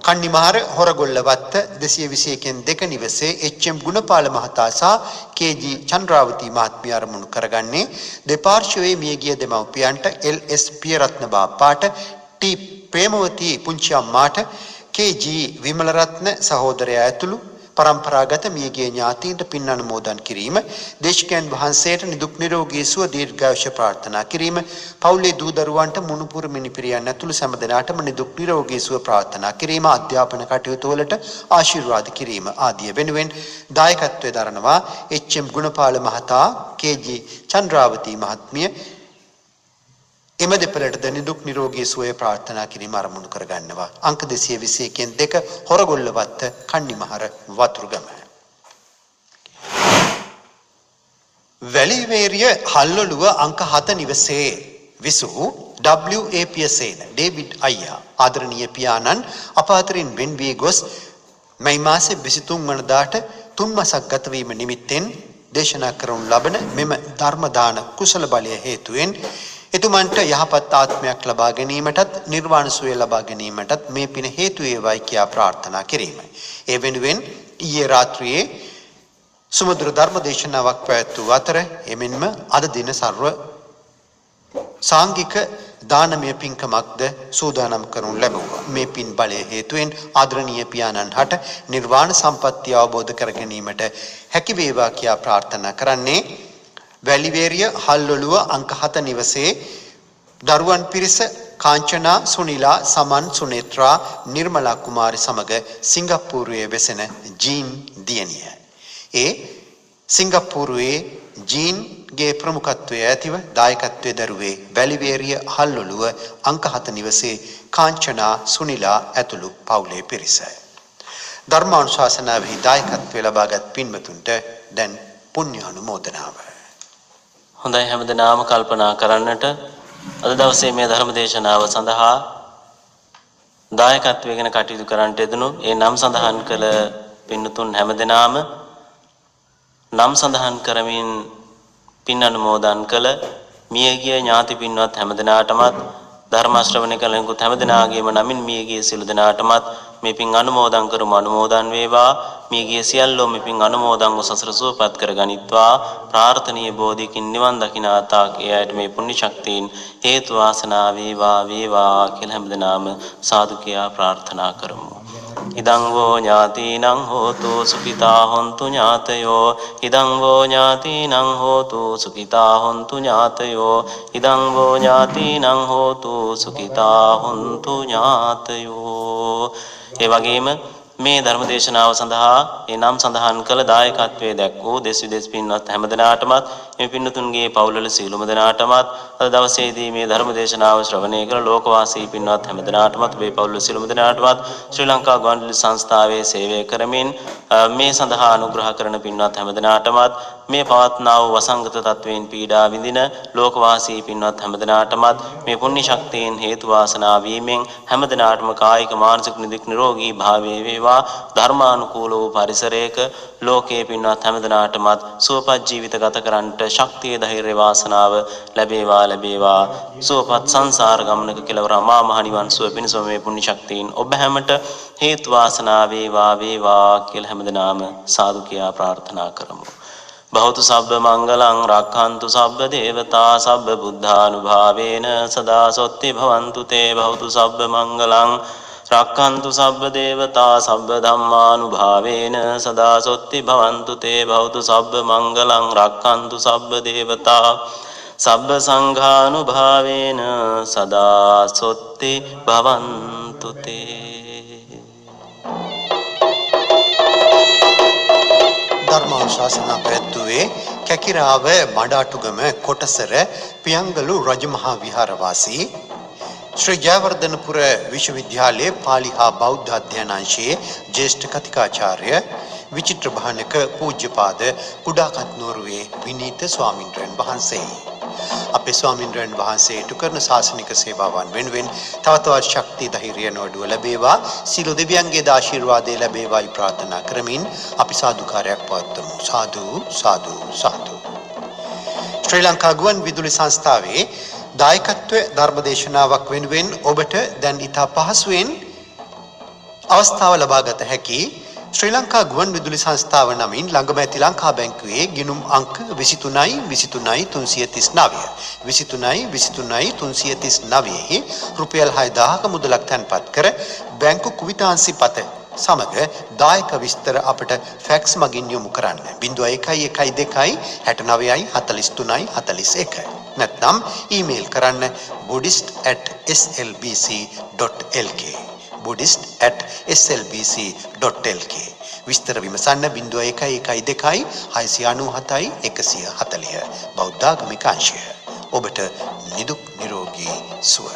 A: කන්නිමහර හොරගොල්ලවත්ත 221 2 නිවසේ එච්.එම්. ගුණපාල මහතා සහ කේ.ජී. චන්ද්‍රාවතී මහත්මිය අරමුණු කරගන්නේ දෙපාර්ශ්වයේ මියගිය දෙමව්පියන්ට එල්.එස්. පියරත්න බාප්පාට ටී. ප්‍රේමවතී පුංචි අම්මාට කේ.ජී. විමලරත්න සහෝදරයා ඇතුළු පරම්පරාගත මියගිය ඥාතීන්ට පින් අනුමෝදන් කිරීම දේශකයන් වහන්සේට නිදුක් නිරෝගී සුව දීර්ඝායුෂ ප්‍රාර්ථනා කිරීම පවුලේ දූ දරුවන්ට මුණුපුරු මිනිපිරියන් ඇතුළු සෑම දෙනාටම නිදුක් නිරෝගී සුව ප්‍රාර්ථනා කිරීම අධ්‍යාපන කටයුතු වලට ආශිර්වාද කිරීම ආදිය වෙනුවෙන් දායකත්වයේ දරනවා එච්.එම්. ගුණපාල මහතා කේ.ජී. චන්ද්‍රාවතී මහත්මිය එම දෙපළට නිදුක් නිරෝගී සුවය ප්‍රාර්ථනා කිරීම අරමුණු කරගන්නවා. අංක 221 2 හොරගොල්ලවත්ත කන්නිමහර වතුරුගම. වැලිවේරිය හල්ලොළුව අංක 7 නිවසේ විසූ WAPSN ඩේවිඩ් අයියා ආදරණීය පියාණන් අප අතරින් වෙන් වී ගොස් මැයි මාසේ 23 වනදාට 3 මාසක් ගත වීම නිමිත්තෙන් දේශනා කරනු ලබන මෙම ධර්ම දාන කුසල බලය හේතුවෙන් එතුමන්ට යහපත් ආත්මයක් ලබා ගැනීමටත් නිර්වාණ සුවය ලබා ගැනීමටත් මේ පින හේතු වේවායි කියා ප්‍රාර්ථනා කිරීම. ඒ වෙනුවෙන් ඊයේ රාත්‍රියේ සුමధుර ධර්ම දේශනාවක් පැවැත්වූ අතර එමෙන්ම අද දින සර්ව සාංගික දානමය පින්කමක්ද සූදානම් කරනු ලැබුවා. මේ පින් බලය හේතුවෙන් ආදරණීය පියාණන් හට නිර්වාණ සම්පත්තිය අවබෝධ කර ගැනීමට හැකි වේවා කියා ප්‍රාර්ථනා කරන්නේ වැලිවේරිය හල්ලොළුව අංක 7 නිවසේ දරුවන් පිරිස කාංචනා සුනිලා සමන් සුනේත්‍රා නිර්මලා කුමාරි සමග සිංගප්පූරුවේ වෙසෙන ජීන් දියණිය. ඒ සිංගප්පූරුවේ ජීන්ගේ ප්‍රමුඛත්වයේ ඇතිව දායකත්වයේ දරුවේ වැලිවේරිය හල්ලොළුව අංක 7 නිවසේ කාංචනා සුනිලා ඇතුළු පවුලේ පිරිස. ධර්මානුශාසනාවෙහි දායකත්වය ලබාගත් පින්වතුන්ට දැන් පුණ්‍ය අනුමෝදනාව.
B: හොඳයි හැමදෙනාම කල්පනා කරන්නට අද දවසේ මේ ධර්ම දේශනාව සඳහා දායකත්වයෙන් කටයුතු කරන්නට යෙදුණු ඒ නම් සඳහන් කළ පින්තුන් හැමදෙනාම නම් සඳහන් කරමින් පින් අනුමෝදන් කළ මියගිය ඥාති පින්වත් හැමදෙනාටමත් ධර්ම ශ්‍රවණය කළෙකුත් හැමදෙනාගේම නමින් මියගිය සියලු දෙනාටමත් මේ පින් අනුමෝදන් කරමු අනුමෝදන් වේවා මියගිය සියල්ලෝ මේ පින් අනුමෝදන්ව සසර සුවපත් කරගනිත්වා ප්‍රාර්ථනීය බෝධියකින් නිවන් දකිනාතාක් ඒ අයට මේ පුණ්‍ය ශක්තියින් හේතු වාසනා වේවා වේවා කියලා හැමදෙනාම සාදු කියා ප්‍රාර්ථනා කරමු ඉදං වූ ඥාතිනං හෝතු සුඛිතා හොන්තු ඥාතයෝ ඉදං වූ ඥාතිනං හෝතු සුඛිතා හොන්තු ඥාතයෝ ඉදං වූ ඥාතිනං හෝතු සුඛිතා හොන්තු ඥාතයෝ. ඒ වගේම මේ ධර්ම දේශනාව සඳහා ඒ නම් සඳහන් කළ දායකත්වයේ දැක්වූ දෙස් විදෙස් පින්වත් හැමදෙනාටමත් මේ පින්නතුන්ගේ පවුල්වල සීලුම දෙනාටමත් අද දවසේදී මේ ධර්ම දේශනාව ශ්‍රවණය කළ ලෝකවාසී පින්වත් හැමදෙනාටමත් මේ පවුල්වල සීලුම දෙනාටමත් ශ්‍රී ලංකා ගුවන්විදුලි සංස්ථාවේ සේවය කරමින් මේ සඳහා අනුග්‍රහ කරන පින්වත් හැමදෙනාටමත් මේ පවත්නා වූ වසංගත තත්වයෙන් පීඩා විඳින ලෝකවාසී පින්වත් හැමදෙනාටමත් මේ පුණ්‍ය ශක්තියෙන් හේතු වාසනා වීමෙන් හැමදෙනාටම කායික මානසික නිදුක් නිරෝගී භාවයේ වේවා ධර්මානුකූල වූ පරිසරයක ලෝකයේ පින්වත් හැමදෙනාටමත් සුවපත් ජීවිත ගත කරන්නට ශක්තිය ධෛර්ය වාසනාව ලැබේවා සුවපත් සංසාර ගමනක කෙලවර මා මහ නිවන් සුව පිණිසම මේ පුණ්‍ය ශක්තියෙන් ඔබ හැමට හේතු වාසනා වේවා කියලා හැමදෙනාම සාදු කියා ප්‍රාර්ථනා කරමු. භවතු සබ්බ මංගලං රක්ඛන්තු සබ්බ දේවතා සබ්බ බුද්ධානුභාවේන සදා සොත්ති භවන්තු තේ භවතු සබ්බ මංගලං රක්ඛන්තු සබ්බ දේවතා සබ්බ ධම්මානුභාවේන සදා සොත්ති භවන්තු තේ භවතු සබ්බ මංගලං රක්ඛන්තු සබ්බ දේවතා සබ්බ සංඝානුභාවේන සදා සොත්ති භවන්තු තේ.
A: ධර්මානුශාසනා පැවැත්වුවේ කැකිරාව මඩාටුගම කොටසර පියංගලු රජමහා විහාරවාසී ශ්‍රී ජයවර්ධනපුර විශ්වවිද්‍යාලයේ පාලි හා බෞද්ධ අධ්‍යයනාංශයේ ජ්‍යෙෂ්ඨ කතිකාචාර්ය විචිත්‍ර භානක පූජ්‍යපාද කුඩාකත් නුවරුවේ විනීත ස්වාමින්ද්‍රයන් වහන්සේ. අපේ ස්වාමින්ද්‍රයන් වහන්සේට කරන ශාසනික සේවාවන් වෙනුවෙන් තව තවත් ශක්තිය ධෛර්යය නොඅඩුව ලැබේවා සීල දෙවියන්ගේ ආශිර්වාදය ලැබේවායි ප්‍රාර්ථනා කරමින් අපි සාදුකාරයක් පවත්වමු. සාදු සාදු සාදු. ශ්‍රී ලංකා ගුවන්විදුලි සංස්ථාවේ දායකත්ව ධර්මදේශනාවක් වෙනුවෙන් ඔබට දැන් ඉතා පහසුවෙන් අවස්ථාව ලබාගත හැකි ශ්‍රී ලංකා ගුවන්විදුලි සංස්ථාව නමින් ළඟම ඇති ලංකා බැංකුවේ ගිණුම් අංක 23 23 339 23 23 339 රුපියල් 6000ක මුදලක් තැන්පත් කර බැංකු කුවිතාංශි පත සමග දායක විස්තර අපට ෆැක්ස් මගින් යොමු කරන්න 0112 69 43 41 නැත්නම් ඊමේල් කරන්න buddhist@slbc.lk buddhist@slbc.lk විස්තර විමසන්න 0112 697 140 බෞද්ධාගමික අංශය. ඔබට නිදුක් නිරෝගී සුව.